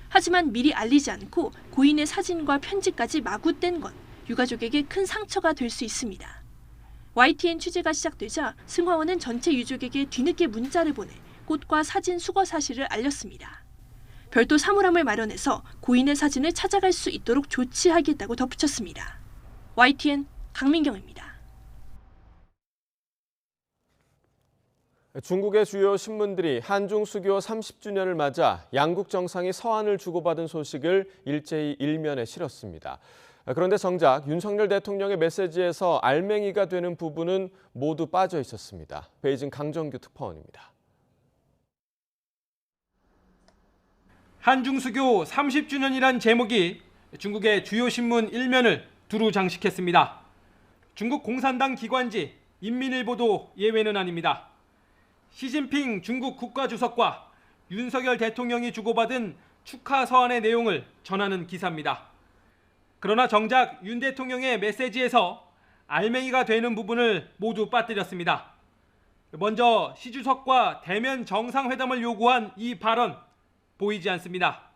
하지만 미리 알리지 않고 고인의 사진과 편지까지 마구 뗀 건 유가족에게 큰 상처가 될 수 있습니다. YTN 취재가 시작되자 승화원은 전체 유족에게 뒤늦게 문자를 보내 꽃과 사진 수거 사실을 알렸습니다. 별도 사물함을 마련해서 고인의 사진을 찾아갈 수 있도록 조치하겠다고 덧붙였습니다. YTN 강민경입니다. 중국의 주요 신문들이 한중 수교 30주년을 맞아 양국 정상이 서한을 주고받은 소식을 일제히 일면에 실었습니다. 그런데 정작 윤석열 대통령의 메시지에서 알맹이가 되는 부분은 모두 빠져 있었습니다. 베이징 강정규 특파원입니다. 한중수교 30주년이란 제목이 중국의 주요 신문 1면을 두루 장식했습니다. 중국 공산당 기관지 인민일보도 예외는 아닙니다. 시진핑 중국 국가주석과 윤석열 대통령이 주고받은 축하 서한의 내용을 전하는 기사입니다. 그러나 정작 윤 대통령의 메시지에서 알맹이가 되는 부분을 모두 빠뜨렸습니다. 먼저 시 주석과 대면 정상회담을 요구한 이 발언 보이지 않습니다.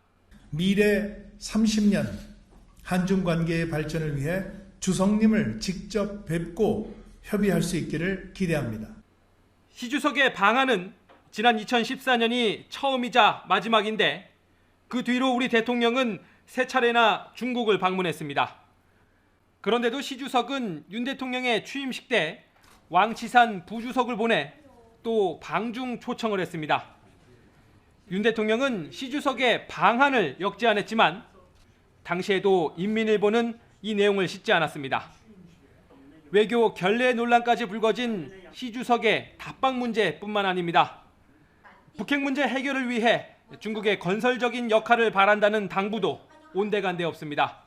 미래 30년 한중 관계의 발전을 위해 주석님을 직접 뵙고 협의할 수 있기를 기대합니다. 시 주석의 방한은 지난 2014년이 처음이자 마지막인데 그 뒤로 우리 대통령은 세 차례나 중국을 방문했습니다. 그런데도 시 주석은 윤 대통령의 취임식 때 왕치산 부주석을 보내 또 방중 초청을 했습니다. 윤 대통령은 시 주석의 방한을 역지 않았지만 당시에도 인민일보는 이 내용을 싣지 않았습니다. 외교 결례 논란까지 불거진 시 주석의 답방 문제뿐만 아닙니다. 북핵 문제 해결을 위해 중국의 건설적인 역할을 바란다는 당부도 온데간데 없습니다.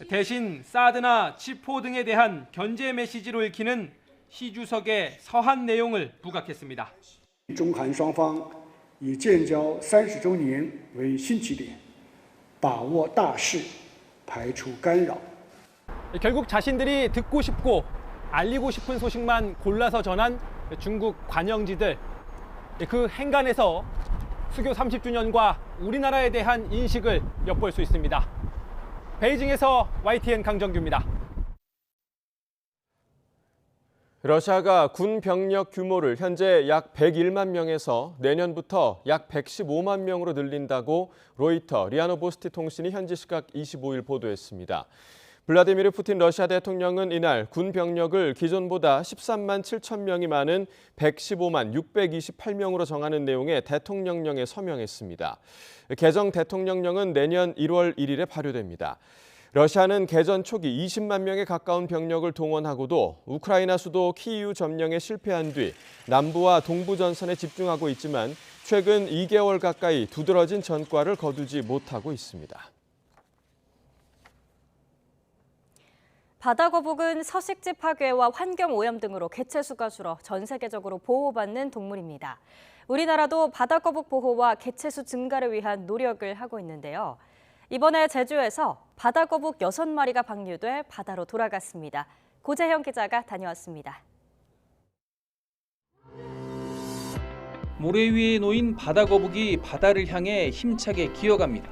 대신 사드나 치포 등에 대한 견제 메시지로 읽히는 시 주석의 서한 내용을 부각했습니다. 中韩双方以建交30周年为新起点，把握大势，排除干扰。 결국 자신들이 듣고 싶고 알리고 싶은 소식만 골라서 전한 중국 관영지들. 그 행간에서 수교 30주년과 우리나라에 대한 인식을 엿볼 수 있습니다. 베이징에서 YTN 강정규입니다. 러시아가 군 병력 규모를 현재 약 101만 명에서 내년부터 약 115만 명으로 늘린다고 로이터, 리아노보스티 통신이 현지 시각 25일 보도했습니다. 블라디미르 푸틴 러시아 대통령은 이날 군 병력을 기존보다 13만 7천 명이 많은 115만 628명으로 정하는 내용의 대통령령에 서명했습니다. 개정 대통령령은 내년 1월 1일에 발효됩니다. 러시아는 개전 초기 20만 명에 가까운 병력을 동원하고도 우크라이나 수도 키이우 점령에 실패한 뒤 남부와 동부 전선에 집중하고 있지만 최근 2개월 가까이 두드러진 전과를 거두지 못하고 있습니다. 바다거북은 서식지 파괴와 환경오염 등으로 개체수가 줄어 전 세계적으로 보호받는 동물입니다. 우리나라도 바다거북 보호와 개체수 증가를 위한 노력을 하고 있는데요. 이번에 제주에서 바다거북 6마리가 방류돼 바다로 돌아갔습니다. 고재형 기자가 다녀왔습니다. 모래 위에 놓인 바다거북이 바다를 향해 힘차게 기어갑니다.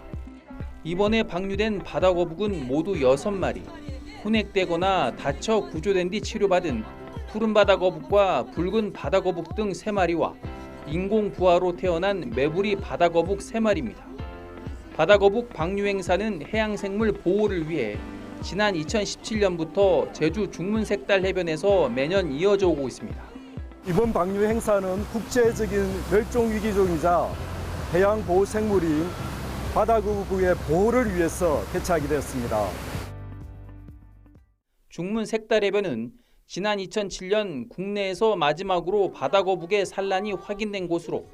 이번에 방류된 바다거북은 모두 6마리. 혼액되거나 다쳐 구조된 뒤 치료받은 푸른 바다거북과 붉은 바다거북 등 3마리와 인공 부화로 태어난 메부리 바다거북 3마리입니다. 바다거북 방류 행사는 해양생물 보호를 위해 지난 2017년부터 제주 중문색달 해변에서 매년 이어져 오고 있습니다. 이번 방류 행사는 국제적인 멸종위기종이자 해양보호생물인 바다거북의 보호를 위해서 개최하게 되었습니다. 중문색달해변은 지난 2007년 국내에서 마지막으로 바다거북의 산란이 확인된 곳으로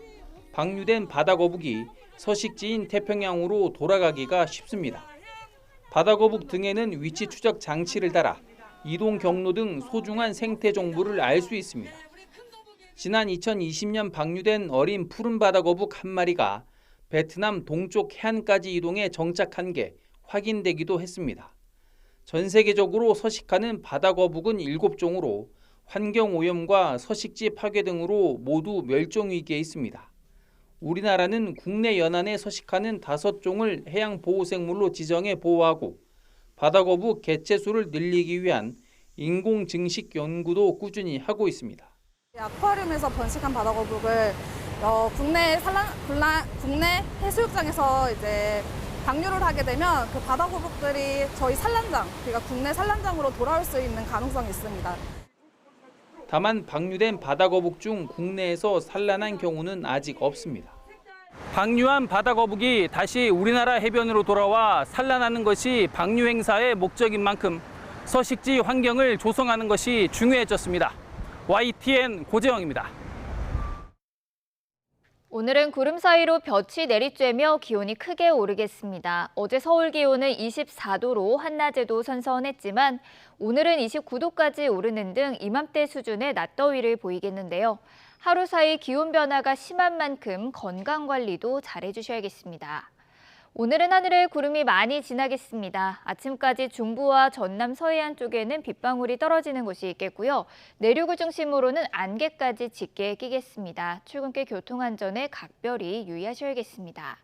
방류된 바다거북이 서식지인 태평양으로 돌아가기가 쉽습니다. 바다거북 등에는 위치 추적 장치를 달아 이동 경로 등 소중한 생태 정보를 알 수 있습니다. 지난 2020년 방류된 어린 푸른 바다거북 1마리가 베트남 동쪽 해안까지 이동해 정착한 게 확인되기도 했습니다. 전 세계적으로 서식하는 바다거북은 7종으로 환경오염과 서식지 파괴 등으로 모두 멸종위기에 있습니다. 우리나라는 국내 연안에 서식하는 5종을 해양보호생물로 지정해 보호하고 바다거북 개체수를 늘리기 위한 인공증식 연구도 꾸준히 하고 있습니다. 아쿠아리움에서 번식한 바다거북을 국내 해수욕장에서 이제 방류를 하게 되면 그 바다거북들이 저희 산란장, 그러니까 국내 산란장으로 돌아올 수 있는 가능성이 있습니다. 다만 방류된 바다거북 중 국내에서 산란한 경우는 아직 없습니다. 방류한 바다거북이 다시 우리나라 해변으로 돌아와 산란하는 것이 방류 행사의 목적인 만큼 서식지 환경을 조성하는 것이 중요해졌습니다. YTN 고재영입니다. 오늘은 구름 사이로 볕이 내리쬐며 기온이 크게 오르겠습니다. 어제 서울 기온은 24도로 한낮에도 선선했지만 오늘은 29도까지 오르는 등 이맘때 수준의 낮더위를 보이겠는데요. 하루 사이 기온 변화가 심한 만큼 건강관리도 잘해주셔야겠습니다. 오늘은 하늘에 구름이 많이 지나겠습니다. 아침까지 중부와 전남 서해안 쪽에는 빗방울이 떨어지는 곳이 있겠고요. 내륙을 중심으로는 안개까지 짙게 끼겠습니다. 출근길 교통안전에 각별히 유의하셔야겠습니다.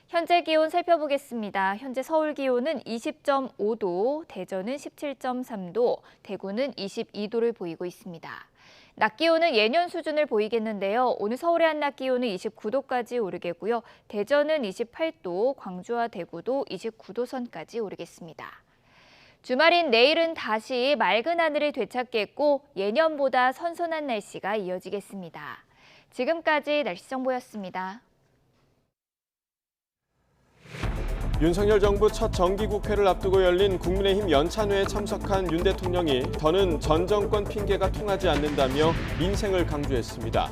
현재 기온 살펴보겠습니다. 현재 서울 기온은 20.5도, 대전은 17.3도, 대구는 22도를 보이고 있습니다. 낮 기온은 예년 수준을 보이겠는데요. 오늘 서울의 한낮 기온은 29도까지 오르겠고요. 대전은 28도, 광주와 대구도 29도 선까지 오르겠습니다. 주말인 내일은 다시 맑은 하늘이 되찾겠고 예년보다 선선한 날씨가 이어지겠습니다. 지금까지 날씨 정보였습니다. 윤석열 정부 첫 정기국회를 앞두고 열린 국민의힘 연찬회에 참석한 윤 대통령이 더는 전 정권 핑계가 통하지 않는다며 민생을 강조했습니다.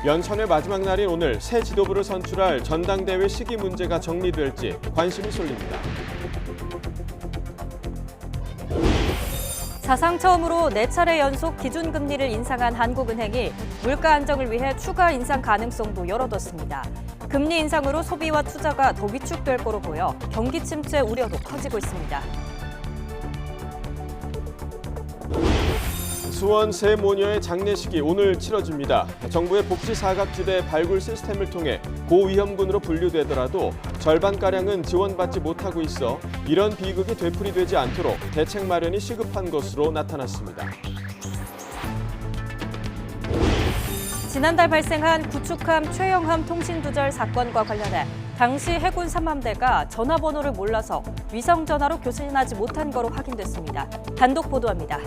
연찬회 마지막 날인 오늘 새 지도부를 선출할 전당대회 시기 문제가 정리될지 관심이 쏠립니다. 사상 처음으로 4차례 연속 기준금리를 인상한 한국은행이 물가 안정을 위해 추가 인상 가능성도 열어뒀습니다. 금리 인상으로 소비와 투자가 더 위축될 거로 보여 경기 침체 우려도 커지고 있습니다. 수원 새 모녀의 장례식이 오늘 치러집니다. 정부의 복지 사각지대 발굴 시스템을 통해 고위험군으로 분류되더라도 절반가량은 지원받지 못하고 있어 이런 비극이 되풀이되지 않도록 대책 마련이 시급한 것으로 나타났습니다. 지난달 발생한 구축함 최영함 통신두절 사건과 관련해 당시 해군 3함대가 전화번호를 몰라서 위성전화로 교신하지 못한 거로 확인됐습니다. 단독 보도합니다.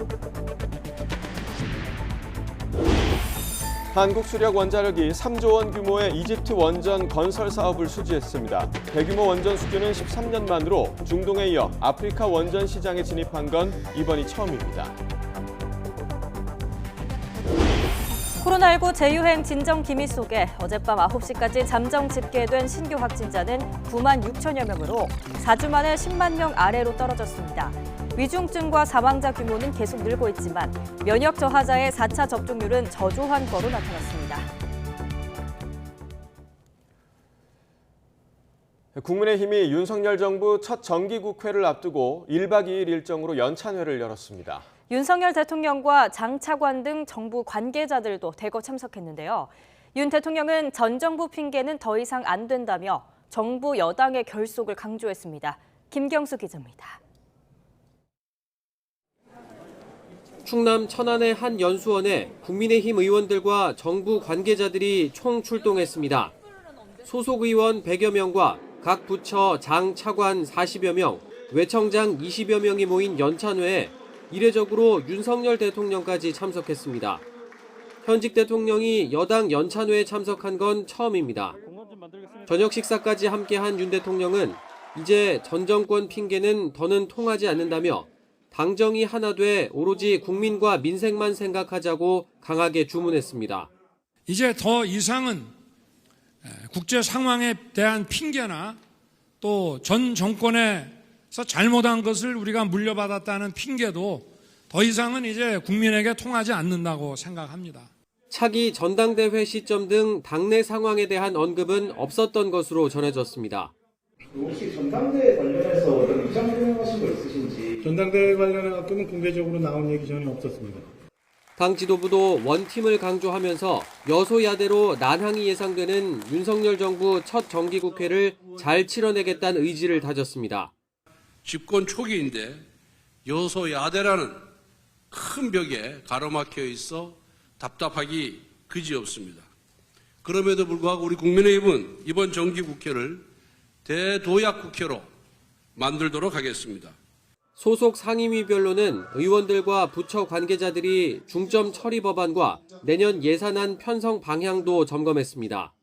한국수력원자력이 3조 원 규모의 이집트 원전 건설 사업을 수주했습니다. 대규모 원전 수주는 13년 만으로 중동에 이어 아프리카 원전 시장에 진입한 건 이번이 처음입니다. 코로나19 재유행 진정 기미 속에 어젯밤 9시까지 잠정 집계된 신규 확진자는 9만 6천여 명으로 4주 만에 10만 명 아래로 떨어졌습니다. 위중증과 사망자 규모는 계속 늘고 있지만 면역 저하자의 4차 접종률은 저조한 거로 나타났습니다. 국민의힘이 윤석열 정부 첫 정기국회를 앞두고 1박 2일 일정으로 연찬회를 열었습니다. 윤석열 대통령과 장 차관 등 정부 관계자들도 대거 참석했는데요. 윤 대통령은 전 정부 핑계는 더 이상 안 된다며 정부 여당의 결속을 강조했습니다. 김경수 기자입니다. 충남 천안의 한 연수원에 국민의힘 의원들과 정부 관계자들이 총 출동했습니다. 소속 의원 100여 명과 각 부처 장 차관 40여 명, 외청장 20여 명이 모인 연찬회에 이례적으로 윤석열 대통령까지 참석했습니다. 현직 대통령이 여당 연찬회에 참석한 건 처음입니다. 저녁 식사까지 함께한 윤 대통령은 이제 전 정권 핑계는 더는 통하지 않는다며 당정이 하나 돼 오로지 국민과 민생만 생각하자고 강하게 주문했습니다. 이제 더 이상은 국제 상황에 대한 핑계나 또 전 정권에서 잘못한 것을 우리가 물려받았다는 핑계도 더 이상은 이제 국민에게 통하지 않는다고 생각합니다. 차기 전당대회 시점 등 당내 상황에 대한 언급은 없었던 것으로 전해졌습니다. 혹시 전당대회 관련해서 어떤 입장 표명하신 거 있으신지? 전당대회 관련해서는 공개적으로 나온 얘기 전혀 없었습니다. 당 지도부도 원팀을 강조하면서 여소야대로 난항이 예상되는 윤석열 정부 첫 정기국회를 잘 치러내겠다는 의지를 다졌습니다. 집권 초기인데 여소야대라는 큰 벽에 가로막혀 있어 답답하기 그지없습니다. 그럼에도 불구하고 우리 국민의힘은 이번 정기국회를 대도약국회로 만들도록 하겠습니다. 소속 상임위별로는 의원들과 부처 관계자들이 중점 처리 법안과 내년 예산안 편성 방향도 점검했습니다.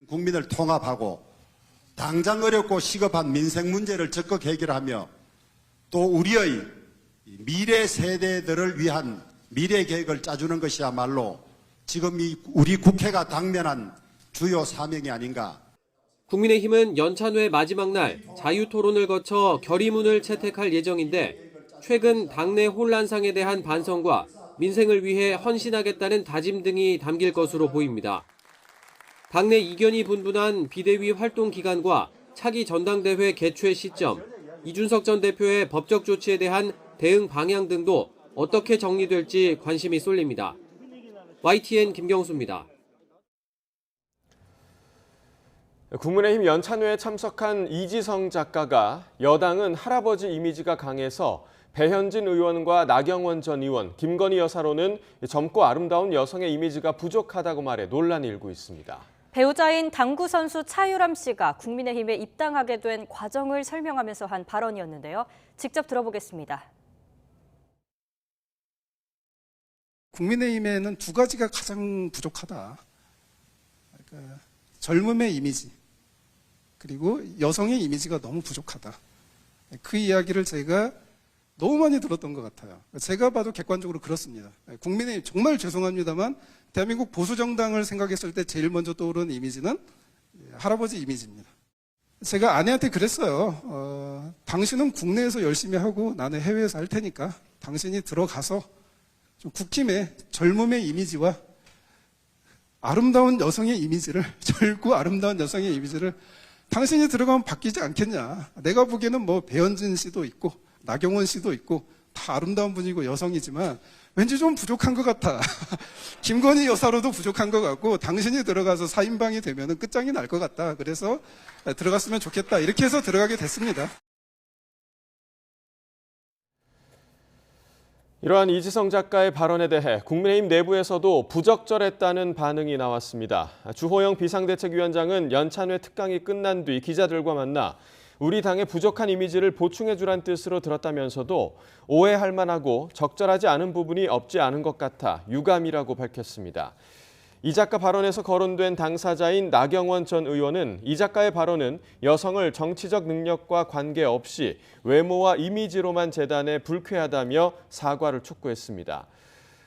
국민을 통합하고 당장 어렵고 시급한 민생 문제를 적극 해결하며 또 우리의 미래 세대들을 위한 미래 계획을 짜주는 것이야말로 지금 우리 국회가 당면한 주요 사명이 아닌가. 국민의힘은 연찬회 마지막 날 자유토론을 거쳐 결의문을 채택할 예정인데 최근 당내 혼란상에 대한 반성과 민생을 위해 헌신하겠다는 다짐 등이 담길 것으로 보입니다. 당내 이견이 분분한 비대위 활동 기간과 차기 전당대회 개최 시점, 이준석 전 대표의 법적 조치에 대한 대응 방향 등도 어떻게 정리될지 관심이 쏠립니다. YTN 김경수입니다. 국민의힘 연찬회에 참석한 이지성 작가가 여당은 할아버지 이미지가 강해서 배현진 의원과 나경원 전 의원, 김건희 여사로는 젊고 아름다운 여성의 이미지가 부족하다고 말해 논란이 일고 있습니다. 배우자인 당구 선수 차유람 씨가 국민의힘에 입당하게 된 과정을 설명하면서 한 발언이었는데요. 직접 들어보겠습니다. 국민의힘에는 두 가지가 가장 부족하다. 그러니까 젊음의 이미지, 그리고 여성의 이미지가 너무 부족하다. 그 이야기를 제가 너무 많이 들었던 것 같아요. 제가 봐도 객관적으로 그렇습니다. 국민의힘 정말 죄송합니다만 대한민국 보수정당을 생각했을 때 제일 먼저 떠오르는 이미지는 할아버지 이미지입니다. 제가 아내한테 그랬어요. 당신은 국내에서 열심히 하고 나는 해외에서 할 테니까 당신이 들어가서 좀 국힘의 젊음의 이미지와 아름다운 여성의 이미지를, 젊고 아름다운 여성의 이미지를 당신이 들어가면 바뀌지 않겠냐. 내가 보기에는 뭐 배현진 씨도 있고 나경원 씨도 있고 다 아름다운 분이고 여성이지만 왠지 좀 부족한 것 같아. 김건희 여사로도 부족한 것 같고 당신이 들어가서 4인방이 되면 끝장이 날 것 같다. 그래서 들어갔으면 좋겠다. 이렇게 해서 들어가게 됐습니다. 이러한 이지성 작가의 발언에 대해 국민의힘 내부에서도 부적절했다는 반응이 나왔습니다. 주호영 비상대책위원장은 연찬회 특강이 끝난 뒤 기자들과 만나 우리 당의 부족한 이미지를 보충해주란 뜻으로 들었다면서도 오해할 만하고 적절하지 않은 부분이 없지 않은 것 같아 유감이라고 밝혔습니다. 이 작가 발언에서 거론된 당사자인 나경원 전 의원은 이 작가의 발언은 여성을 정치적 능력과 관계없이 외모와 이미지로만 재단해 불쾌하다며 사과를 촉구했습니다.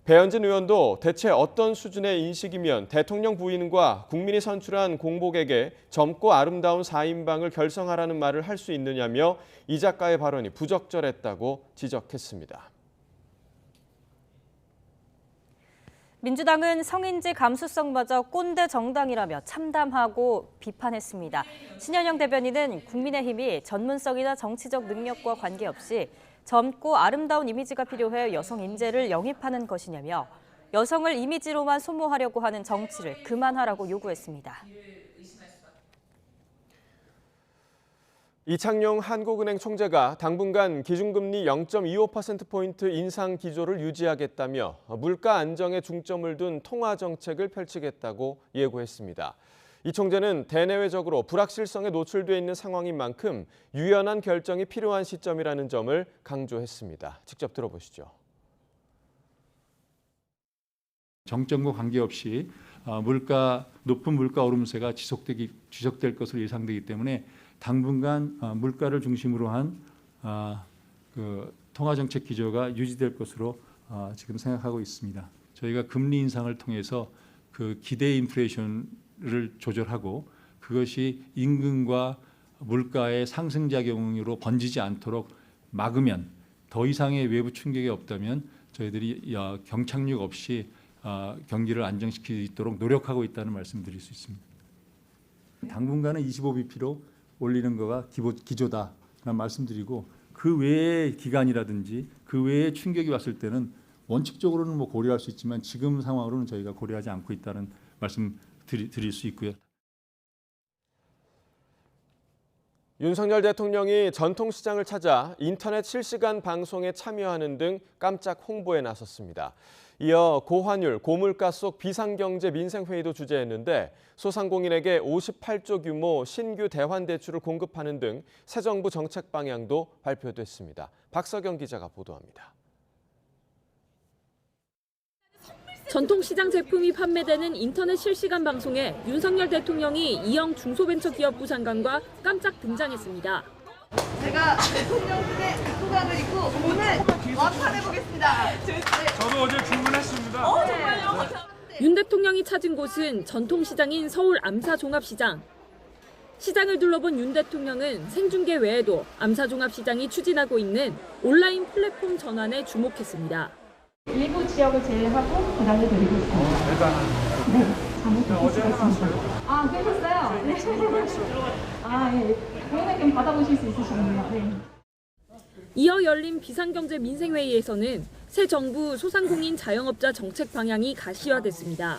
배현진 의원도 대체 어떤 수준의 인식이면 대통령 부인과 국민이 선출한 공복에게 젊고 아름다운 4인방을 결성하라는 말을 할 수 있느냐며 이 작가의 발언이 부적절했다고 지적했습니다. 민주당은 성인지 감수성마저 꼰대 정당이라며 참담하고 비판했습니다. 신현영 대변인은 국민의힘이 전문성이나 정치적 능력과 관계없이 젊고 아름다운 이미지가 필요해 여성 인재를 영입하는 것이냐며 여성을 이미지로만 소모하려고 하는 정치를 그만하라고 요구했습니다. 이창용 한국은행 총재가 당분간 기준금리 0.25%포인트 인상 기조를 유지하겠다며 물가 안정에 중점을 둔 통화 정책을 펼치겠다고 예고했습니다. 이 총재는 대내외적으로 불확실성에 노출돼 있는 상황인 만큼 유연한 결정이 필요한 시점이라는 점을 강조했습니다. 직접 들어보시죠. 정점과 관계없이 높은 물가 오름세가 지속될 것으로 예상되기 때문에 당분간 물가를 중심으로 한 통화정책 기조가 유지될 것으로 지금 생각하고 있습니다. 저희가 금리 인상을 통해서 그 기대 인플레이션을 조절하고 그것이 임금과 물가의 상승작용으로 번지지 않도록 막으면 더 이상의 외부 충격이 없다면 저희들이 경착륙 없이 경기를 안정시킬 수 있도록 노력하고 있다는 말씀드릴 수 있습니다. 당분간은 25bp로 올리는 거가 기조다라는 말씀드리고 그 외의 기간이라든지 그 외의 충격이 왔을 때는 원칙적으로는 뭐 고려할 수 있지만 지금 상황으로는 저희가 고려하지 않고 있다는 말씀 드릴 수 있고요. 윤석열 대통령이 전통시장을 찾아 인터넷 실시간 방송에 참여하는 등 깜짝 홍보에 나섰습니다. 이어 고환율, 고물가 속 비상경제 민생회의도 주재했는데 소상공인에게 58조 규모 신규 대환대출을 공급하는 등 새 정부 정책 방향도 발표됐습니다. 박석영 기자가 보도합니다. 전통시장 제품이 판매되는 인터넷 실시간 방송에 윤석열 대통령이 이영 중소벤처기업부 장관과 깜짝 등장했습니다. 제가 대통령분의 국무관을 입고 오늘 완판해보겠습니다. 저도 어제 주문했습니다. 정말요? 윤 대통령이 찾은 곳은 전통시장인 서울 암사종합시장. 시장을 둘러본 윤 대통령은 생중계 외에도 암사종합시장이 추진하고 있는 온라인 플랫폼 전환에 주목했습니다. 일부 지역을 제외하고 배달을 드리고 있습니다. 대단한. 네, 잘못 어제 해놨어요. 아, 빼셨어요? 네. 아, 예. 오늘 그럼 받아보실 수 있으시군요. 네. 이어 열린 비상경제 민생회의에서는 새 정부 소상공인 자영업자 정책 방향이 가시화됐습니다.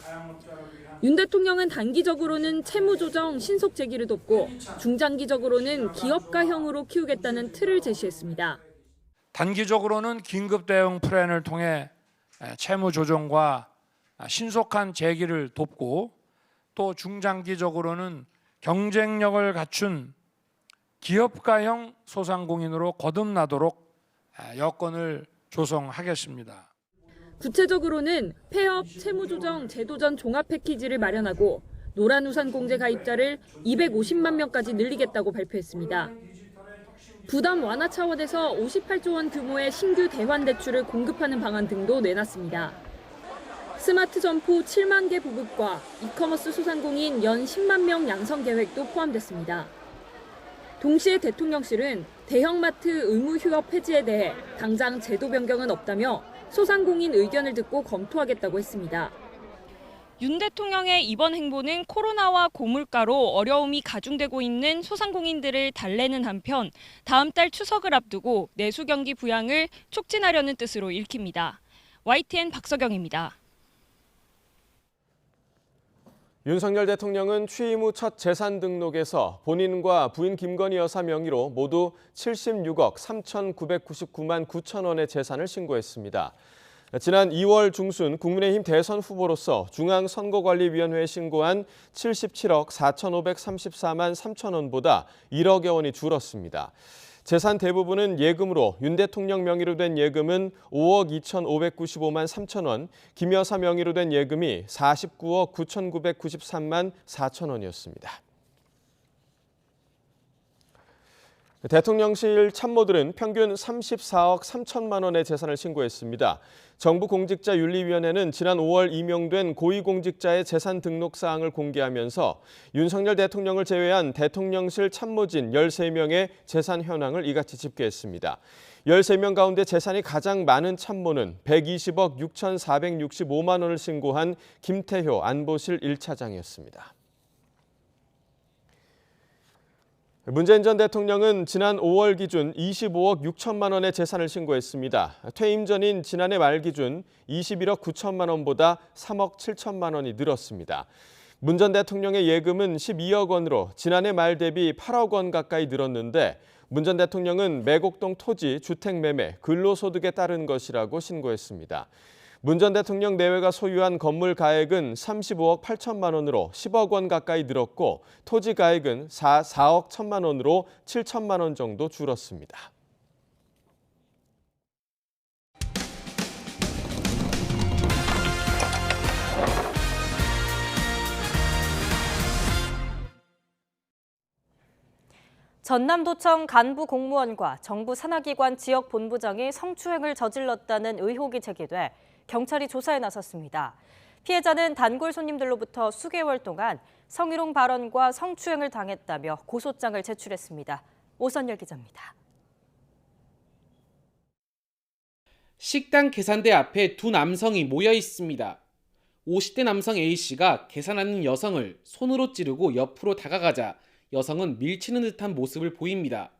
윤 대통령은 단기적으로는 채무 조정 신속 제기를 돕고 중장기적으로는 기업가형으로 키우겠다는 틀을 제시했습니다. 단기적으로는 긴급 대응 플랜을 통해 채무 조정과 신속한 재기를 돕고 또 중장기적으로는 경쟁력을 갖춘 기업가형 소상공인으로 거듭나도록 여건을 조성하겠습니다. 구체적으로는 폐업, 채무조정, 제도전 종합 패키지를 마련하고 노란우산공제 가입자를 250만 명까지 늘리겠다고 발표했습니다. 부담 완화 차원에서 58조 원 규모의 신규 대환 대출을 공급하는 방안 등도 내놨습니다. 스마트 점포 7만 개 보급과 이커머스 소상공인 연 10만 명 양성 계획도 포함됐습니다. 동시에 대통령실은 대형마트 의무 휴업 폐지에 대해 당장 제도 변경은 없다며 소상공인 의견을 듣고 검토하겠다고 했습니다. 윤 대통령의 이번 행보는 코로나와 고물가로 어려움이 가중되고 있는 소상공인들을 달래는 한편 다음 달 추석을 앞두고 내수 경기 부양을 촉진하려는 뜻으로 읽힙니다. YTN 박서경입니다. 윤석열 대통령은 취임 후 첫 재산 등록에서 본인과 부인 김건희 여사 명의로 모두 76억 3,999만 9천 원의 재산을 신고했습니다. 지난 2월 중순 국민의힘 대선 후보로서 중앙선거관리위원회에 신고한 77억 4,534만 3천 원보다 1억여 원이 줄었습니다. 재산 대부분은 예금으로 윤 대통령 명의로 된 예금은 5억 2,595만 3천 원, 김 여사 명의로 된 예금이 49억 9,993만 4천 원이었습니다. 대통령실 참모들은 평균 34억 3천만 원의 재산을 신고했습니다. 정부공직자윤리위원회는 지난 5월 임명된 고위공직자의 재산 등록 사항을 공개하면서 윤석열 대통령을 제외한 대통령실 참모진 13명의 재산 현황을 이같이 집계했습니다. 13명 가운데 재산이 가장 많은 참모는 120억 6,465만 원을 신고한 김태효 안보실 1차장이었습니다. 문재인 전 대통령은 지난 5월 기준 25억 6천만 원의 재산을 신고했습니다. 퇴임 전인 지난해 말 기준 21억 9천만 원보다 3억 7천만 원이 늘었습니다. 문 전 대통령의 예금은 12억 원으로 지난해 말 대비 8억 원 가까이 늘었는데 문 전 대통령은 매곡동 토지, 주택 매매, 근로소득에 따른 것이라고 신고했습니다. 문 전 대통령 내외가 소유한 건물 가액은 35억 8천만 원으로 10억 원 가까이 늘었고 토지 가액은 4억 1천만 원으로 7천만 원 정도 줄었습니다. 전남도청 간부 공무원과 정부 산하기관 지역본부장이 성추행을 저질렀다는 의혹이 제기돼 경찰이 조사에 나섰습니다. 피해자는 단골 손님들로부터 수개월 동안 성희롱 발언과 성추행을 당했다며 고소장을 제출했습니다. 오선열 기자입니다. 식당 계산대 앞에 두 남성이 모여 있습니다. 50대 남성 A씨가 계산하는 여성을 손으로 찌르고 옆으로 다가가자 여성은 밀치는 듯한 모습을 보입니다.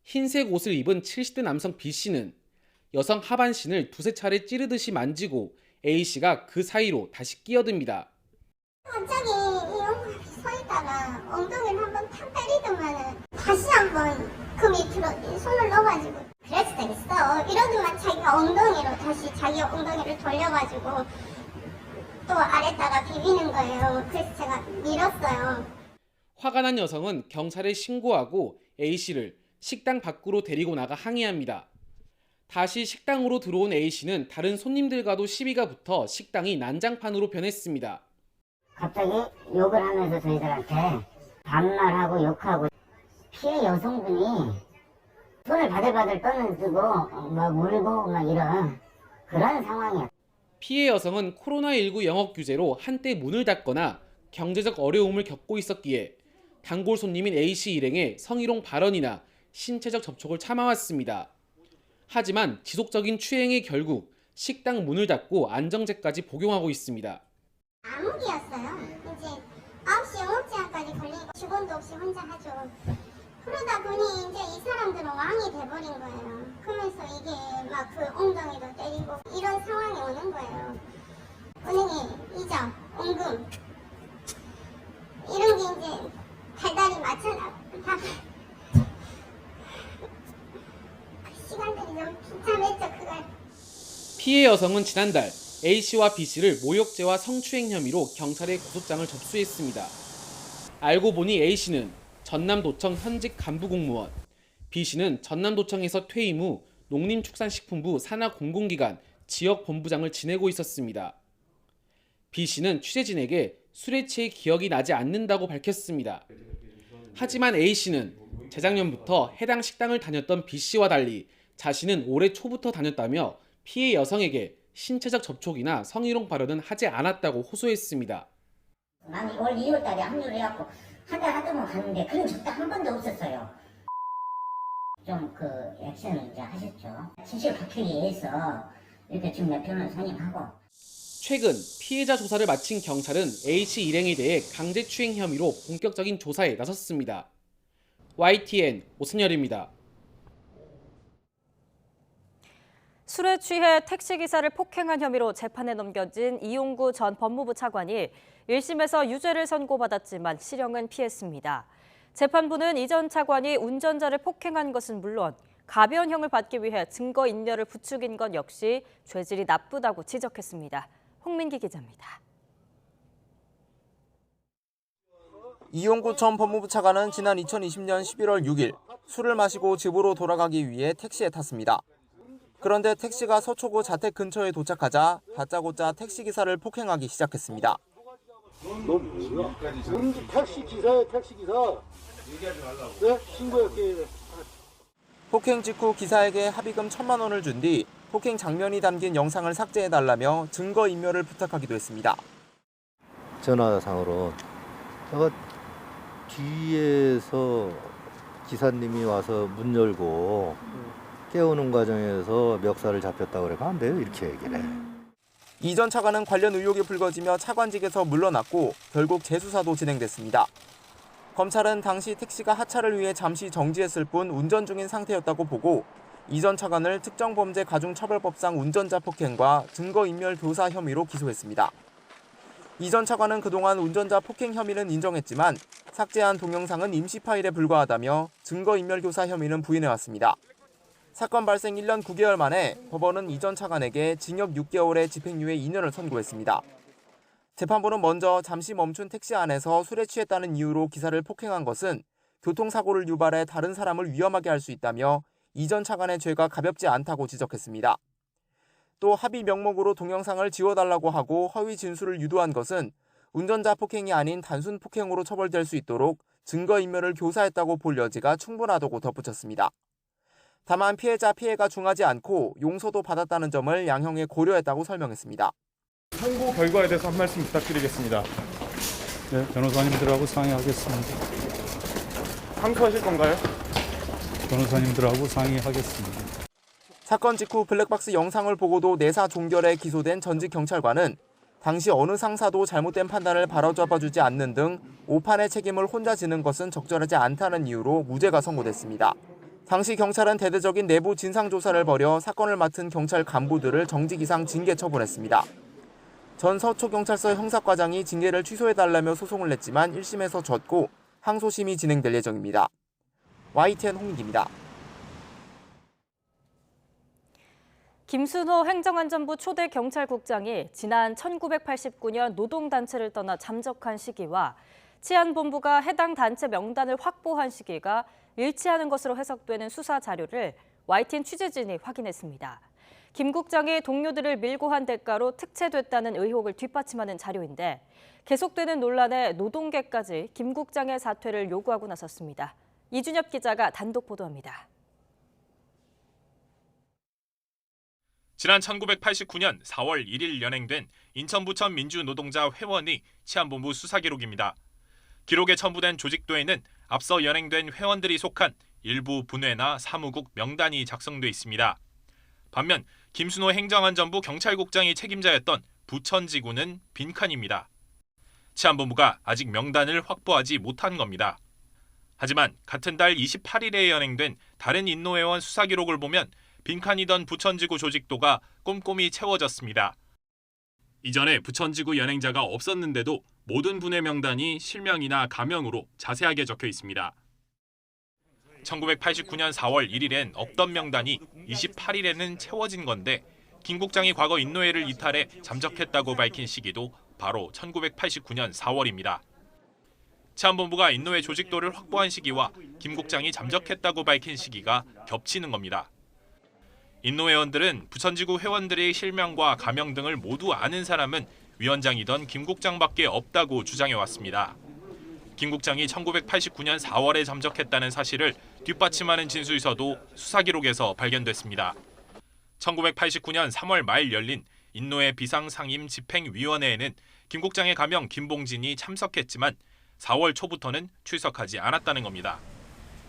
흰색 옷을 입은 70대 남성 B씨는 여성 하반신을 두세 차례 찌르듯이 만지고 A씨가 그 사이로 다시 끼어듭니다. 갑자기 이 서 있다가 엉덩이를 한번 탁 때리더만 다시 한번 그 밑으로 손을 넣어가지고 그래서 되겠어 이러더만 자기가 엉덩이로 다시 자기 엉덩이를 돌려가지고 또 아래다가 비비는 거예요. 그래서 제가 밀었어요. 화가 난 여성은 경찰에 신고하고 A씨를 식당 밖으로 데리고 나가 항의합니다. 다시 식당으로 들어온 A씨는 다른 손님들과도 시비가 붙어 식당이 난장판으로 변했습니다. 갑자기 욕을 하면서 저희들한테 반말하고 욕하고 피해 여성분이 손을 바들바들 떠는뜨고 막 울고 막 이런 그런 상황이었어요. 피해 여성은 코로나19 영업 규제로 한때 문을 닫거나 경제적 어려움을 겪고 있었기에 단골 손님인 A씨 일행의 성희롱 발언이나 신체적 접촉을 참아왔습니다. 하지만 지속적인 추행이 결국 식당 문을 닫고 안정제까지 복용하고 있습니다. 암흑이었어요. 이제 9시 영업제한까지 걸리니까 직원도 없이 혼자 하죠. 그러다 보니 이제 이 사람들은 왕이 돼버린 거예요. 그러면서 이게 막 그 엉덩이도 때리고 이런 상황이 오는 거예요. 은행에 이자, 원금 이런 게 이제 달달이 맞춰나 다 시간들이 너무 비참했죠. 그걸. 피해 여성은 지난달 A씨와 B씨를 모욕죄와 성추행 혐의로 경찰에 고소장을 접수했습니다. 알고 보니 A씨는 전남도청 현직 간부 공무원, B씨는 전남도청에서 퇴임 후 농림축산식품부 산하공공기관 지역본부장을 지내고 있었습니다. B씨는 취재진에게 술에 취해 기억이 나지 않는다고 밝혔습니다. 하지만 A씨는 재작년부터 해당 식당을 다녔던 B씨와 달리 자신은 올해 초부터 다녔다며 피해 여성에게 신체적 접촉이나 성희롱 발언은 하지 않았다고 호소했습니다. 난 올 2월 달에 합류를 해갖고 한 달 하더만 갔는데 그런 적도 한 번도 없었어요. 좀 그 액션을 이제 하셨죠. 진실 밝히기 위해서 이렇게 지금 몇 편을 선임하고. 최근 피해자 조사를 마친 경찰은 A씨 일행에 대해 강제추행 혐의로 본격적인 조사에 나섰습니다. YTN 오승열입니다. 술에 취해 택시기사를 폭행한 혐의로 재판에 넘겨진 이용구 전 법무부 차관이 1심에서 유죄를 선고받았지만 실형은 피했습니다. 재판부는 이 전 차관이 운전자를 폭행한 것은 물론 가벼운 형을 받기 위해 증거인멸을 부추긴 것 역시 죄질이 나쁘다고 지적했습니다. 홍민기 기자입니다. 이용구 전 법무부 차관은 지난 2020년 11월 6일 술을 마시고 집으로 돌아가기 위해 택시에 탔습니다. 그런데 택시가 서초구 자택 근처에 도착하자 다짜고짜 택시기사를 폭행하기 시작했습니다. 너 뭐야? 택시기사야, 택시기사. 얘기하지 말라고. 네? 신고할게. 폭행 직후 기사에게 합의금 1,000만 원을 준 뒤 폭행 장면이 담긴 영상을 삭제해달라며 증거인멸을 부탁하기도 했습니다. 전화상으로 제가 뒤에서 기사님이 와서 문 열고 깨우는 과정에서 멱살을 잡혔다고 그러면 안 돼요. 이렇게 얘기를 해. 이 전 차관은 관련 의혹이 불거지며 차관직에서 물러났고 결국 재수사도 진행됐습니다. 검찰은 당시 택시가 하차를 위해 잠시 정지했을 뿐 운전 중인 상태였다고 보고 이 전 차관을 특정범죄 가중처벌법상 운전자 폭행과 증거인멸 교사 혐의로 기소했습니다. 이 전 차관은 그동안 운전자 폭행 혐의는 인정했지만 삭제한 동영상은 임시 파일에 불과하다며 증거인멸 교사 혐의는 부인해왔습니다. 사건 발생 1년 9개월 만에 법원은 이 전 차관에게 징역 6개월에 집행유예 2년을 선고했습니다. 재판부는 먼저 잠시 멈춘 택시 안에서 술에 취했다는 이유로 기사를 폭행한 것은 교통사고를 유발해 다른 사람을 위험하게 할 수 있다며 이 전 차관의 죄가 가볍지 않다고 지적했습니다. 또 합의 명목으로 동영상을 지워달라고 하고 허위 진술을 유도한 것은 운전자 폭행이 아닌 단순 폭행으로 처벌될 수 있도록 증거인멸을 교사했다고 볼 여지가 충분하다고 덧붙였습니다. 다만 피해가 중하지 않고 용서도 받았다는 점을 양형에 고려했다고 설명했습니다. 선고 결과에 대해서 한 말씀 부탁드리겠습니다. 네, 변호사님들하고 상의하겠습니다. 항소하실 건가요? 변호사님들하고 상의하겠습니다. 사건 직후 블랙박스 영상을 보고도 내사 종결에 기소된 전직 경찰관은 당시 어느 상사도 잘못된 판단을 바로잡아주지 않는 등 오판의 책임을 혼자 지는 것은 적절하지 않다는 이유로 무죄가 선고됐습니다. 당시 경찰은 대대적인 내부 진상조사를 벌여 사건을 맡은 경찰 간부들을 정직 이상 징계 처분했습니다. 전 서초경찰서 형사과장이 징계를 취소해달라며 소송을 냈지만 1심에서 졌고 항소심이 진행될 예정입니다. YTN 홍민기입니다. 김순호 행정안전부 초대 경찰국장이 지난 1989년 노동단체를 떠나 잠적한 시기와 치안본부가 해당 단체 명단을 확보한 시기가 일치하는 것으로 해석되는 수사 자료를 YTN 취재진이 확인했습니다. 김 국장이 동료들을 밀고 한 대가로 특채됐다는 의혹을 뒷받침하는 자료인데 계속되는 논란에 노동계까지 김 국장의 사퇴를 요구하고 나섰습니다. 이준엽 기자가 단독 보도합니다. 지난 1989년 4월 1일 연행된 인천부천 민주노동자 회원의 치안본부 수사 기록입니다. 기록에 첨부된 조직도에는 앞서 연행된 회원들이 속한 일부 분회나 사무국 명단이 작성돼 있습니다. 반면 김순호 행정안전부 경찰국장이 책임자였던 부천지구는 빈칸입니다. 치안본부가 아직 명단을 확보하지 못한 겁니다. 하지만 같은 달 28일에 연행된 다른 인노회원 수사 기록을 보면 빈칸이던 부천지구 조직도가 꼼꼼히 채워졌습니다. 이전에 부천지구 연행자가 없었는데도 모든 분의 명단이 실명이나 가명으로 자세하게 적혀 있습니다. 1989년 4월 1일엔 없던 명단이 28일에는 채워진 건데 김 국장이 과거 인노회를 이탈해 잠적했다고 밝힌 시기도 바로 1989년 4월입니다. 치안본부가 인노회 조직도를 확보한 시기와 김 국장이 잠적했다고 밝힌 시기가 겹치는 겁니다. 인노회원들은 부천지구 회원들의 실명과 가명 등을 모두 아는 사람은 위원장이던 김 국장밖에 없다고 주장해왔습니다. 김 국장이 1989년 4월에 잠적했다는 사실을 뒷받침하는 진술서도 수사 기록에서 발견됐습니다. 1989년 3월 말 열린 인노회 비상상임 집행위원회에는 김 국장의 가명 김봉진이 참석했지만 4월 초부터는 출석하지 않았다는 겁니다.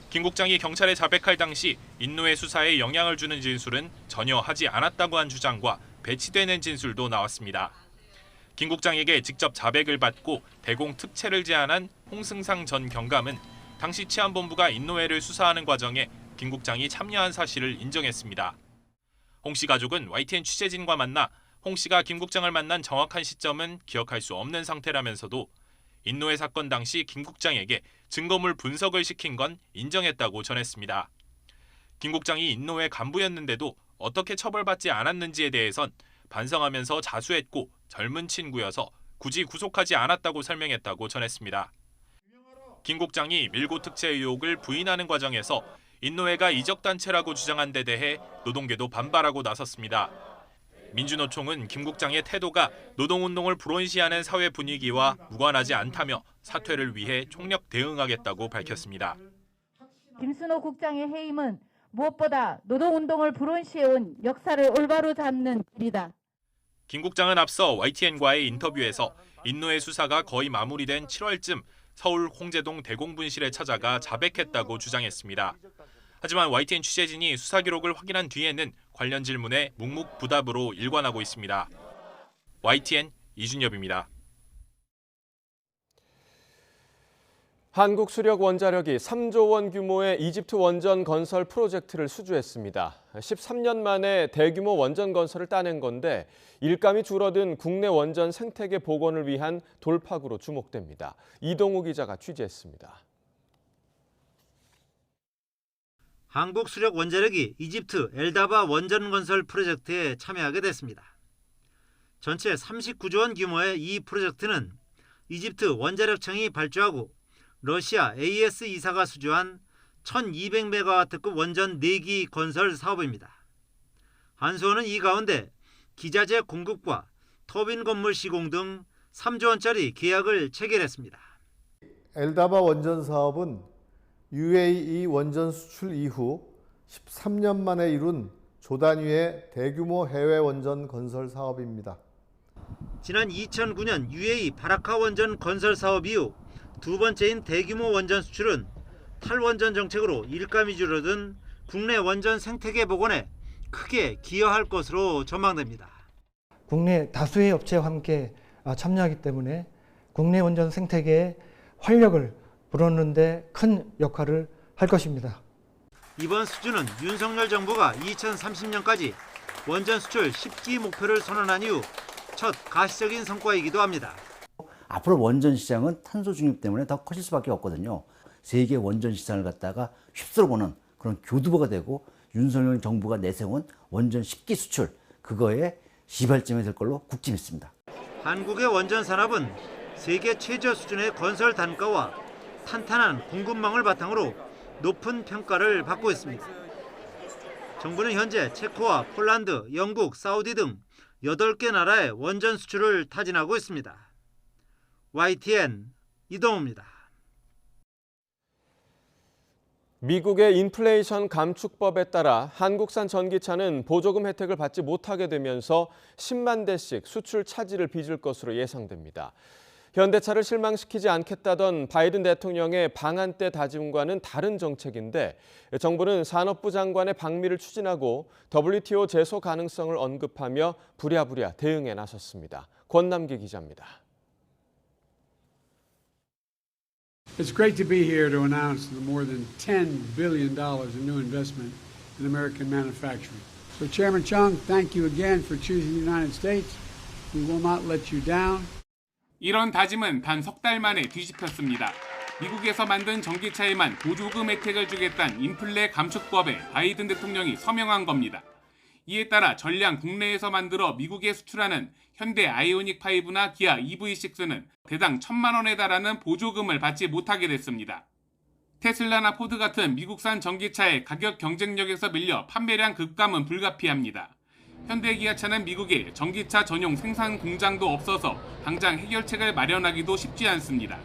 김 국장이 경찰에 자백할 당시 인노회 수사에 영향을 주는 진술은 전혀 하지 않았다고 한 주장과 배치되는 진술도 나왔습니다. 김 국장에게 직접 자백을 받고 대공 특채를 제안한 홍승상 전 경감은 당시 치안본부가 인노회를 수사하는 과정에 김 국장이 참여한 사실을 인정했습니다. 홍 씨 가족은 YTN 취재진과 만나 홍 씨가 김 국장을 만난 정확한 시점은 기억할 수 없는 상태라면서도 인노회 사건 당시 김 국장에게 증거물 분석을 시킨 건 인정했다고 전했습니다. 김 국장이 인노회 간부였는데도 어떻게 처벌받지 않았는지에 대해선 반성하면서 자수했고 젊은 친구여서 굳이 구속하지 않았다고 설명했다고 전했습니다. 김 국장이 밀고 특채 의혹을 부인하는 과정에서 인노회가 이적단체라고 주장한 데 대해 노동계도 반발하고 나섰습니다. 민주노총은 김 국장의 태도가 노동운동을 불온시하는 사회 분위기와 무관하지 않다며 사퇴를 위해 총력 대응하겠다고 밝혔습니다. 김순호 국장의 해임은 무엇보다 노동운동을 불온시해온 역사를 올바로 잡는 길이다. 김 국장은 앞서 YTN과의 인터뷰에서 인노회 수사가 거의 마무리된 7월쯤 서울 홍제동 대공분실에 찾아가 자백했다고 주장했습니다. 하지만 YTN 취재진이 수사 기록을 확인한 뒤에는 관련 질문에 묵묵부답으로 일관하고 있습니다. YTN 이준엽입니다. 한국수력원자력이 3조 원 규모의 이집트 원전 건설 프로젝트를 수주했습니다. 13년 만에 대규모 원전 건설을 따낸 건데 일감이 줄어든 국내 원전 생태계 복원을 위한 돌파구로 주목됩니다. 이동우 기자가 취재했습니다. 한국수력원자력이 이집트 엘다바 원전 건설 프로젝트에 참여하게 됐습니다. 전체 39조 원 규모의 이 프로젝트는 이집트 원자력청이 발주하고 러시아 AS 이사가 수주한 1200메가와트급 원전 4기 건설 사업입니다. 한수원은 이 가운데 기자재 공급과 터빈 건물 시공 등 3조 원짜리 계약을 체결했습니다. 엘다바 원전 사업은 UAE 원전 수출 이후 13년 만에 이룬 조 단위의 대규모 해외 원전 건설 사업입니다. 지난 2009년 UAE 바라카 원전 건설 사업 이후 두 번째인 대규모 원전 수출은 탈원전 정책으로 일감이 줄어든 국내 원전 생태계 복원에 크게 기여할 것으로 전망됩니다. 국내 다수의 업체와 함께 참여하기 때문에 국내 원전 생태계에 활력을 불어넣는 데 큰 역할을 할 것입니다. 이번 수주는 윤석열 정부가 2030년까지 원전 수출 10기 목표를 선언한 이후 첫 가시적인 성과이기도 합니다. 앞으로 원전 시장은 탄소 중립 때문에 더 커질 수밖에 없거든요. 세계 원전 시장을 갖다가 휩쓸어 보는 그런 교두보가 되고 윤석열 정부가 내세운 원전 10기 수출 그거에 시발점이 될 걸로 굳건했습니다. 한국의 원전 산업은 세계 최저 수준의 건설 단가와 탄탄한 공급망을 바탕으로 높은 평가를 받고 있습니다. 정부는 현재 체코와 폴란드, 영국, 사우디 등 8개 나라의 원전 수출을 타진하고 있습니다. YTN 이동우입니다. 미국의 인플레이션 감축법에 따라 한국산 전기차는 보조금 혜택을 받지 못하게 되면서 10만 대씩 수출 차질을 빚을 것으로 예상됩니다. 현대차를 실망시키지 않겠다던 바이든 대통령의 방한때 다짐과는 다른 정책인데 정부는 산업부 장관의 방미를 추진하고 WTO 제소 가능성을 언급하며 부랴부랴 대응에 나섰습니다. 권남기 기자입니다. It's great to be here to announce the more than $10 billion in new investment in American manufacturing. So Chairman Chung, thank you again for choosing the United States. We will not let you down. 이런 다짐은 단 석 달 만에 뒤집혔습니다. 미국에서 만든 전기차에만 보조금 혜택을 주겠다는 인플레 감축법에 바이든 대통령이 서명한 겁니다. 이에 따라 전량 국내에서 만들어 미국에 수출하는 현대 아이오닉 5나 기아 EV6는 대당 1,000만 원에 달하는 보조금을 받지 못하게 됐습니다. 테슬라나 포드 같은 미국산 전기차의 가격 경쟁력에서 밀려 판매량 급감은 불가피합니다. 현대 기아차는 미국에 전기차 전용 생산 공장도 없어서 당장 해결책을 마련하기도 쉽지 않습니다.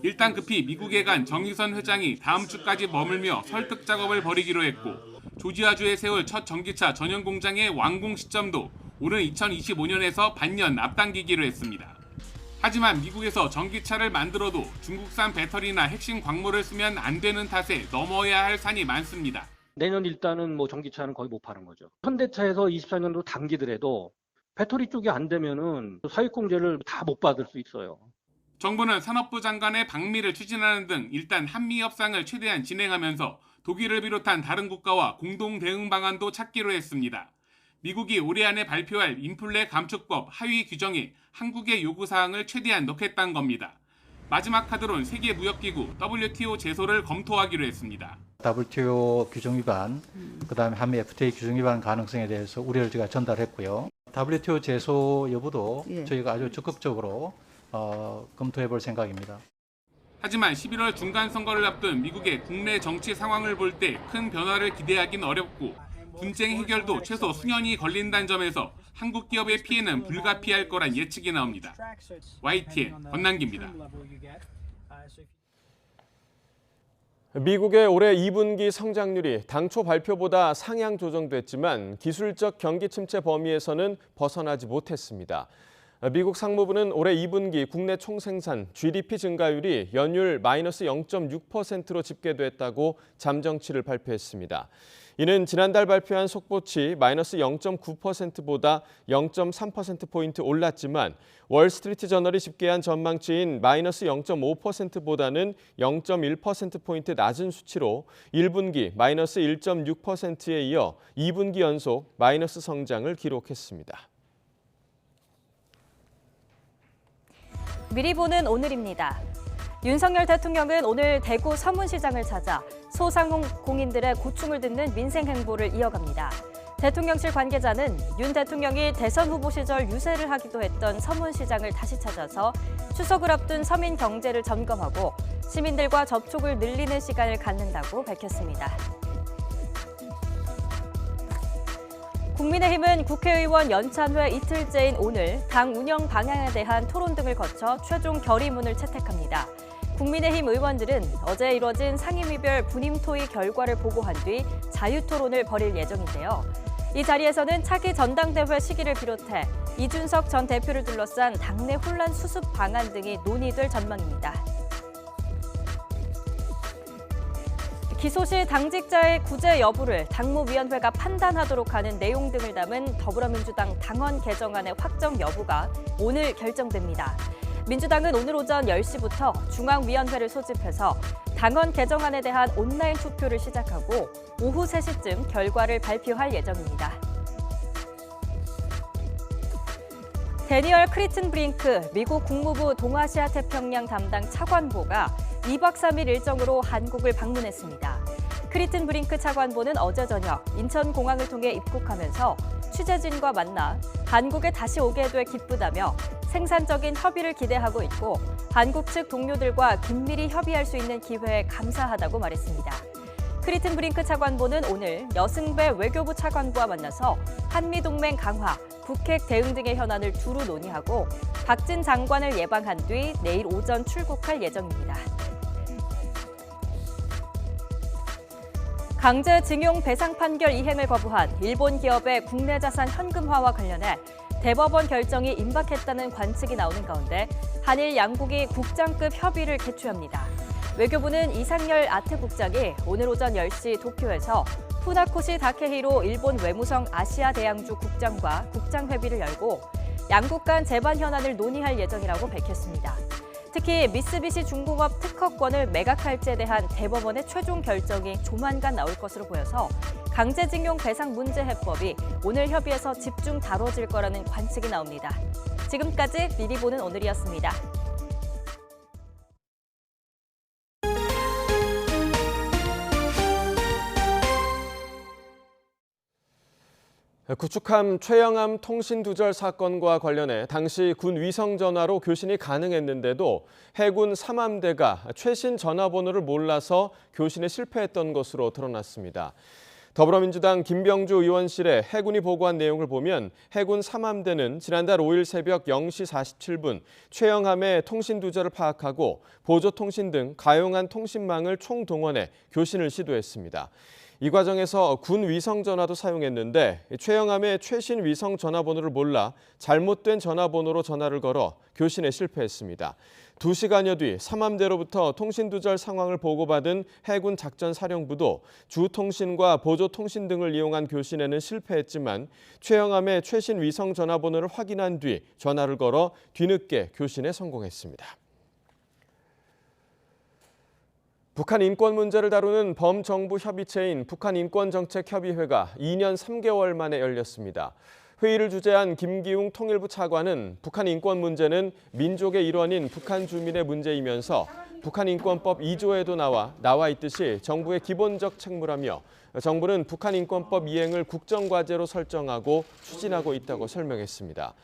일단 급히 미국에 간 정의선 회장이 다음 주까지 머물며 설득 작업을 벌이기로 했고 조지아주에 세울 첫 전기차 전용 공장의 완공 시점도 오는 2025년에서 반년 앞당기기로 했습니다. 하지만 미국에서 전기차를 만들어도 중국산 배터리나 핵심 광물을 쓰면 안 되는 탓에 넘어야 할 산이 많습니다. 내년 일단은 전기차는 거의 못 파는 거죠. 현대차에서 24년도 당기더라도 배터리 쪽이 안 되면은 사익공제를 다 못 받을 수 있어요. 정부는 산업부 장관의 방미를 추진하는 등 일단 한미 협상을 최대한 진행하면서 독일을 비롯한 다른 국가와 공동 대응 방안도 찾기로 했습니다. 미국이 올해 안에 발표할 인플레 감축법 하위 규정에 한국의 요구사항을 최대한 넣겠다는 겁니다. 마지막 카드론 세계무역기구 WTO 제소를 검토하기로 했습니다. WTO 규정 위반, 그다음에 한미 FTA 규정 위반 가능성에 대해서 우려를 제가 전달했고요. WTO 제소 여부도 저희가 아주 적극적으로 검토해 볼 생각입니다. 하지만 11월 중간 선거를 앞둔 미국의 국내 정치 상황을 볼 때 큰 변화를 기대하긴 어렵고 분쟁 해결도 최소 수년이 걸린다는 점에서 한국 기업의 피해는 불가피할 거란 예측이 나옵니다. YTN 권남기입니다. 미국의 올해 2분기 성장률이 당초 발표보다 상향 조정됐지만 기술적 경기 침체 범위에서는 벗어나지 못했습니다. 미국 상무부는 올해 2분기 국내 총생산 GDP 증가율이 연율 마이너스 0.6%로 집계됐다고 잠정치를 발표했습니다. 이는 지난달 발표한 속보치 마이너스 0.9%보다 0.3%포인트 올랐지만 월스트리트 저널이 집계한 전망치인 마이너스 0.5%보다는 0.1%포인트 낮은 수치로 1분기 마이너스 1.6%에 이어 2분기 연속 마이너스 성장을 기록했습니다. 미리 보는 오늘입니다. 윤석열 대통령은 오늘 대구 서문시장을 찾아 소상공인들의 고충을 듣는 민생 행보를 이어갑니다. 대통령실 관계자는 윤 대통령이 대선 후보 시절 유세를 하기도 했던 서문시장을 다시 찾아서 추석을 앞둔 서민 경제를 점검하고 시민들과 접촉을 늘리는 시간을 갖는다고 밝혔습니다. 국민의힘은 국회의원 연찬회 이틀째인 오늘 당 운영 방향에 대한 토론 등을 거쳐 최종 결의문을 채택합니다. 국민의힘 의원들은 어제 이뤄진 상임위별 분임토의 결과를 보고한 뒤 자유토론을 벌일 예정인데요. 이 자리에서는 차기 전당대회 시기를 비롯해 이준석 전 대표를 둘러싼 당내 혼란 수습 방안 등이 논의될 전망입니다. 기소 시 당직자의 구제 여부를 당무위원회가 판단하도록 하는 내용 등을 담은 더불어민주당 당원 개정안의 확정 여부가 오늘 결정됩니다. 민주당은 오늘 오전 10시부터 중앙위원회를 소집해서 당원 개정안에 대한 온라인 투표를 시작하고 오후 3시쯤 결과를 발표할 예정입니다. 데니얼 크리튼브링크 미국 국무부 동아시아 태평양 담당 차관보가 2박 3일 일정으로 한국을 방문했습니다. 크리튼브링크 차관보는 어제 저녁 인천공항을 통해 입국하면서 취재진과 만나 한국에 다시 오게 돼 기쁘다며 생산적인 협의를 기대하고 있고 한국 측 동료들과 긴밀히 협의할 수 있는 기회에 감사하다고 말했습니다. 크리튼 브링크 차관보는 오늘 여승배 외교부 차관보와 만나서 한미동맹 강화, 북핵 대응 등의 현안을 두루 논의하고 박진 장관을 예방한 뒤 내일 오전 출국할 예정입니다. 강제징용 배상 판결 이행을 거부한 일본 기업의 국내 자산 현금화와 관련해 대법원 결정이 임박했다는 관측이 나오는 가운데 한일 양국이 국장급 협의를 개최합니다. 외교부는 이상열 아트 국장이 오늘 오전 10시 도쿄에서 푸나코시 다케히로 일본 외무성 아시아 대양주 국장과 국장회의를 열고 양국 간 재반 현안을 논의할 예정이라고 밝혔습니다. 특히 미쓰비시 중공업 특허권을 매각할지에 대한 대법원의 최종 결정이 조만간 나올 것으로 보여서 강제징용 배상 문제 해법이 오늘 협의에서 집중 다뤄질 거라는 관측이 나옵니다. 지금까지 미리 보는 오늘이었습니다. 구축함 최영암 통신두절 사건과 관련해 당시 군 위성 전화로 교신이 가능했는데도 해군 3함대가 최신 전화번호를 몰라서 교신에 실패했던 것으로 드러났습니다. 더불어민주당 김병주 의원실에 해군이 보고한 내용을 보면 해군 3함대는 지난달 5일 새벽 0시 47분 최영함의 통신두절을 파악하고 보조통신 등 가용한 통신망을 총동원해 교신을 시도했습니다. 이 과정에서 군 위성 전화도 사용했는데 최영함의 최신 위성 전화번호를 몰라 잘못된 전화번호로 전화를 걸어 교신에 실패했습니다. 2시간여 뒤 3함대로부터 통신두절 상황을 보고받은 해군 작전사령부도 주통신과 보조통신 등을 이용한 교신에는 실패했지만 최영함의 최신 위성 전화번호를 확인한 뒤 전화를 걸어 뒤늦게 교신에 성공했습니다. 북한 인권 문제를 다루는 범정부 협의체인 북한인권정책협의회가 2년 3개월 만에 열렸습니다. 회의를 주재한 김기웅 통일부 차관은 북한 인권 문제는 민족의 일원인 북한 주민의 문제이면서 북한인권법 2조에도 나와 있듯이 정부의 기본적 책무라며 정부는 북한인권법 이행을 국정과제로 설정하고 추진하고 있다고 설명했습니다.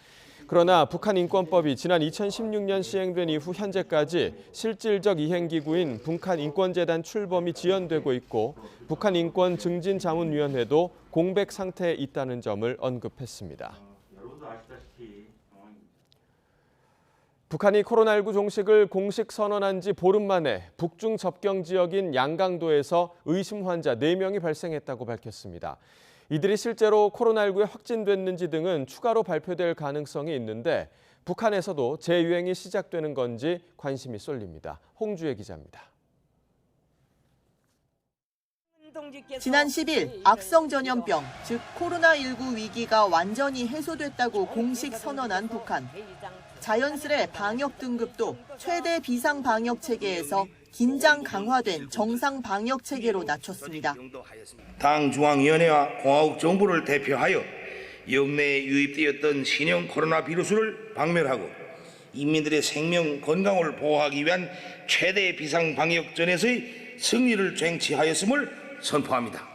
그러나 북한인권법이 지난 2016년 시행된 이후 현재까지 실질적 이행기구인 북한인권재단 출범이 지연되고 있고 북한인권증진자문위원회도 공백 상태에 있다는 점을 언급했습니다. 북한이 코로나19 종식을 공식 선언한 지 보름 만에 북중 접경 지역인 양강도에서 의심 환자 4명이 발생했다고 밝혔습니다. 이들이 실제로 코로나19에 확진됐는지 등은 추가로 발표될 가능성이 있는데 북한에서도 재유행이 시작되는 건지 관심이 쏠립니다. 홍주혜 기자입니다. 지난 10일 악성 전염병, 즉 코로나19 위기가 완전히 해소됐다고 공식 선언한 북한. 자연스레 방역 등급도 최대 비상 방역 체계에서 긴장 강화된 정상 방역 체계로 낮췄습니다. 당 중앙위원회와 공화국 정부를 대표하여 역내에 유입되었던 신형 코로나 비루스를 박멸하고 인민들의 생명 건강을 보호하기 위한 최대 비상 방역전에서의 승리를 쟁취하였음을 선포합니다.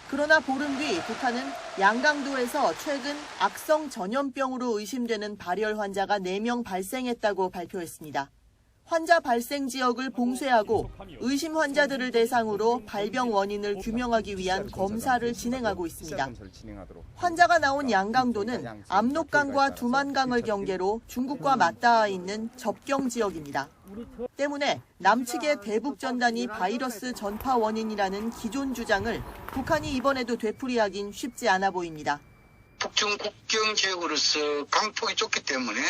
그러나 보름 뒤 북한은 양강도에서 최근 악성 전염병으로 의심되는 발열 환자가 4명 발생했다고 발표했습니다. 환자 발생 지역을 봉쇄하고 의심 환자들을 대상으로 발병 원인을 규명하기 위한 검사를 진행하고 있습니다. 환자가 나온 양강도는 압록강과 두만강을 경계로 중국과 맞닿아 있는 접경 지역입니다. 때문에 남측의 대북 전단이 바이러스 전파 원인이라는 기존 주장을 북한이 이번에도 되풀이하긴 쉽지 않아 보입니다. 북중 국경 지역으로서 강폭이 좁기 때문에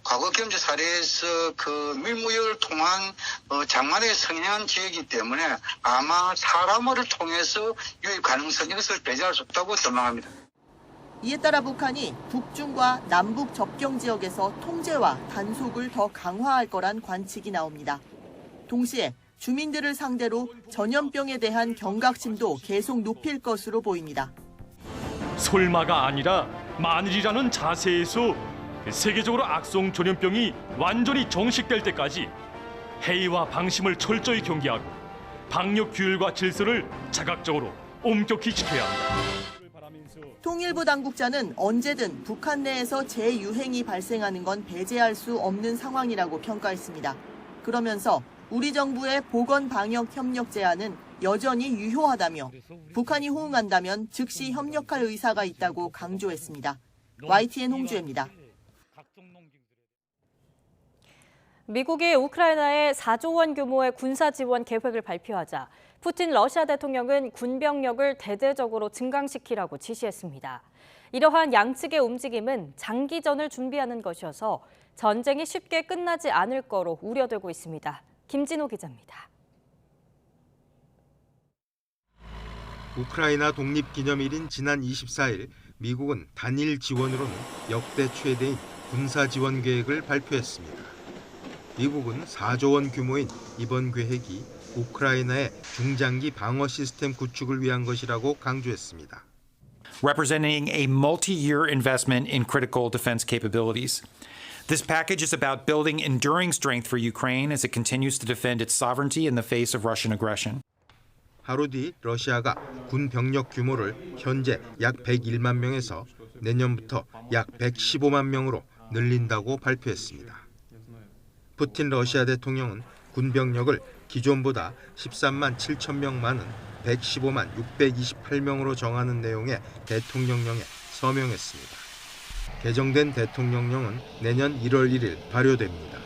과거 경제 사례에서 그 밀무역을 통한 장만에 성행한 지역이기 때문에 아마 사람을 통해서 유입 가능성 이것을 배제할 수 없다고 전망합니다. 이에 따라 북한이 북중과 남북 접경 지역에서 통제와 단속을 더 강화할 거란 관측이 나옵니다. 동시에 주민들을 상대로 전염병에 대한 경각심도 계속 높일 것으로 보입니다. 설마가 아니라 만일이라는 자세에서 세계적으로 악성 전염병이 완전히 정식될 때까지 해이와 방심을 철저히 경계하고 방역 규율과 질서를 자각적으로 엄격히 지켜야 합니다. 통일부 당국자는 언제든 북한 내에서 재유행이 발생하는 건 배제할 수 없는 상황이라고 평가했습니다. 그러면서 우리 정부의 보건 방역 협력 제안은 여전히 유효하다며 북한이 호응한다면 즉시 협력할 의사가 있다고 강조했습니다. YTN 홍주혜입니다. 미국이 우크라이나에 4조 원 규모의 군사 지원 계획을 발표하자 푸틴 러시아 대통령은 군병력을 대대적으로 증강시키라고 지시했습니다. 이러한 양측의 움직임은 장기전을 준비하는 것이어서 전쟁이 쉽게 끝나지 않을 거로 우려되고 있습니다. 김진호 기자입니다. 우크라이나 독립기념일인 지난 24일 미국은 단일 지원으로는 역대 최대인 군사 지원 계획을 발표했습니다. 미국은 4조 원 규모인 이번 계획이 우크라이나의 중장기 방어 시스템 구축을 위한 것이라고 강조했습니다. Representing a multi-year investment in critical defense capabilities. This package is about building enduring strength for Ukraine as it continues to defend its sovereignty in the face of Russian aggression. 하루 뒤 러시아가 군 병력 규모를 현재 약 101만 명에서 내년부터 약 115만 명으로 늘린다고 발표했습니다. 푸틴 러시아 대통령은 군 병력을 기존보다 13만 7천 명 많은 115만 628명으로 정하는 내용의 대통령령에 서명했습니다. 개정된 대통령령은 내년 1월 1일 발효됩니다.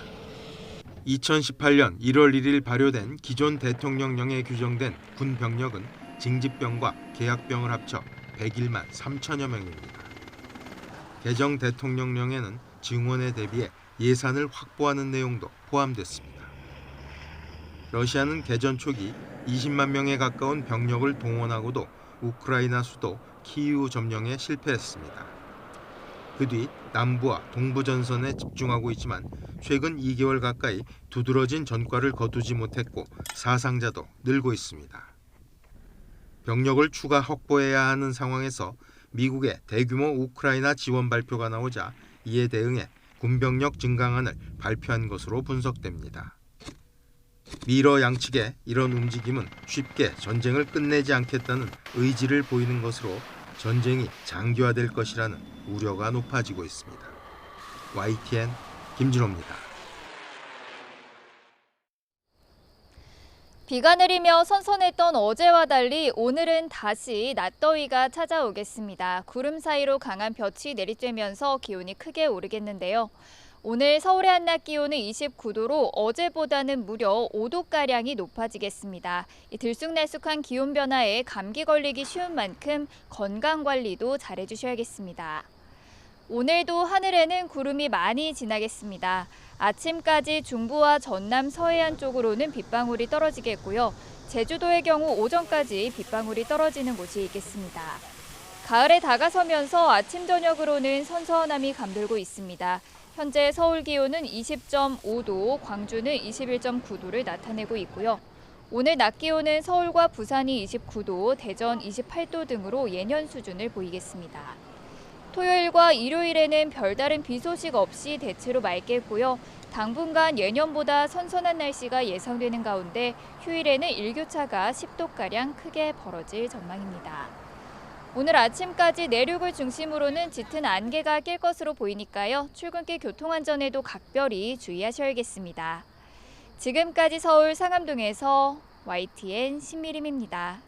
2018년 1월 1일 발효된 기존 대통령령에 규정된 군 병력은 징집병과 계약병을 합쳐 101만 3천여 명입니다. 개정 대통령령에는 증원에 대비해 예산을 확보하는 내용도 포함됐습니다. 러시아는 개전 초기 20만 명에 가까운 병력을 동원하고도 우크라이나 수도 키이우 점령에 실패했습니다. 그 뒤 남부와 동부 전선에 집중하고 있지만 최근 2개월 가까이 두드러진 전과를 거두지 못했고 사상자도 늘고 있습니다. 병력을 추가 확보해야 하는 상황에서 미국의 대규모 우크라이나 지원 발표가 나오자 이에 대응해 군병력 증강안을 발표한 것으로 분석됩니다. 미러 양측의 이런 움직임은 쉽게 전쟁을 끝내지 않겠다는 의지를 보이는 것으로 전쟁이 장기화될 것이라는 우려가 높아지고 있습니다. YTN 김진호입니다. 비가 내리며 선선했던 어제와 달리 오늘은 다시 낮더위가 찾아오겠습니다. 구름 사이로 강한 볕이 내리쬐면서 기온이 크게 오르겠는데요. 오늘 서울의 한낮 기온은 29도로 어제보다는 무려 5도가량이 높아지겠습니다. 이 들쑥날쑥한 기온 변화에 감기 걸리기 쉬운 만큼 건강관리도 잘해주셔야겠습니다. 오늘도 하늘에는 구름이 많이 지나겠습니다. 아침까지 중부와 전남 서해안 쪽으로는 빗방울이 떨어지겠고요. 제주도의 경우 오전까지 빗방울이 떨어지는 곳이 있겠습니다. 가을에 다가서면서 아침 저녁으로는 선선함이 감돌고 있습니다. 현재 서울 기온은 20.5도, 광주는 21.9도를 나타내고 있고요. 오늘 낮 기온은 서울과 부산이 29도, 대전 28도 등으로 예년 수준을 보이겠습니다. 토요일과 일요일에는 별다른 비 소식 없이 대체로 맑겠고요. 당분간 예년보다 선선한 날씨가 예상되는 가운데 휴일에는 일교차가 10도가량 크게 벌어질 전망입니다. 오늘 아침까지 내륙을 중심으로는 짙은 안개가 낄 것으로 보이니까요. 출근길 교통안전에도 각별히 주의하셔야겠습니다. 지금까지 서울 상암동에서 YTN 신미림입니다.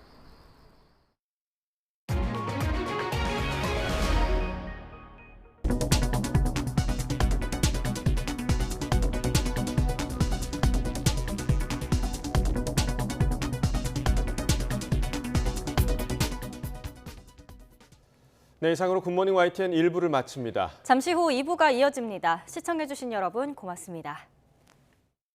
네, 이상으로 굿모닝 YTN 1부를 마칩니다. 잠시 후 2부가 이어집니다. 시청해주신 여러분 고맙습니다.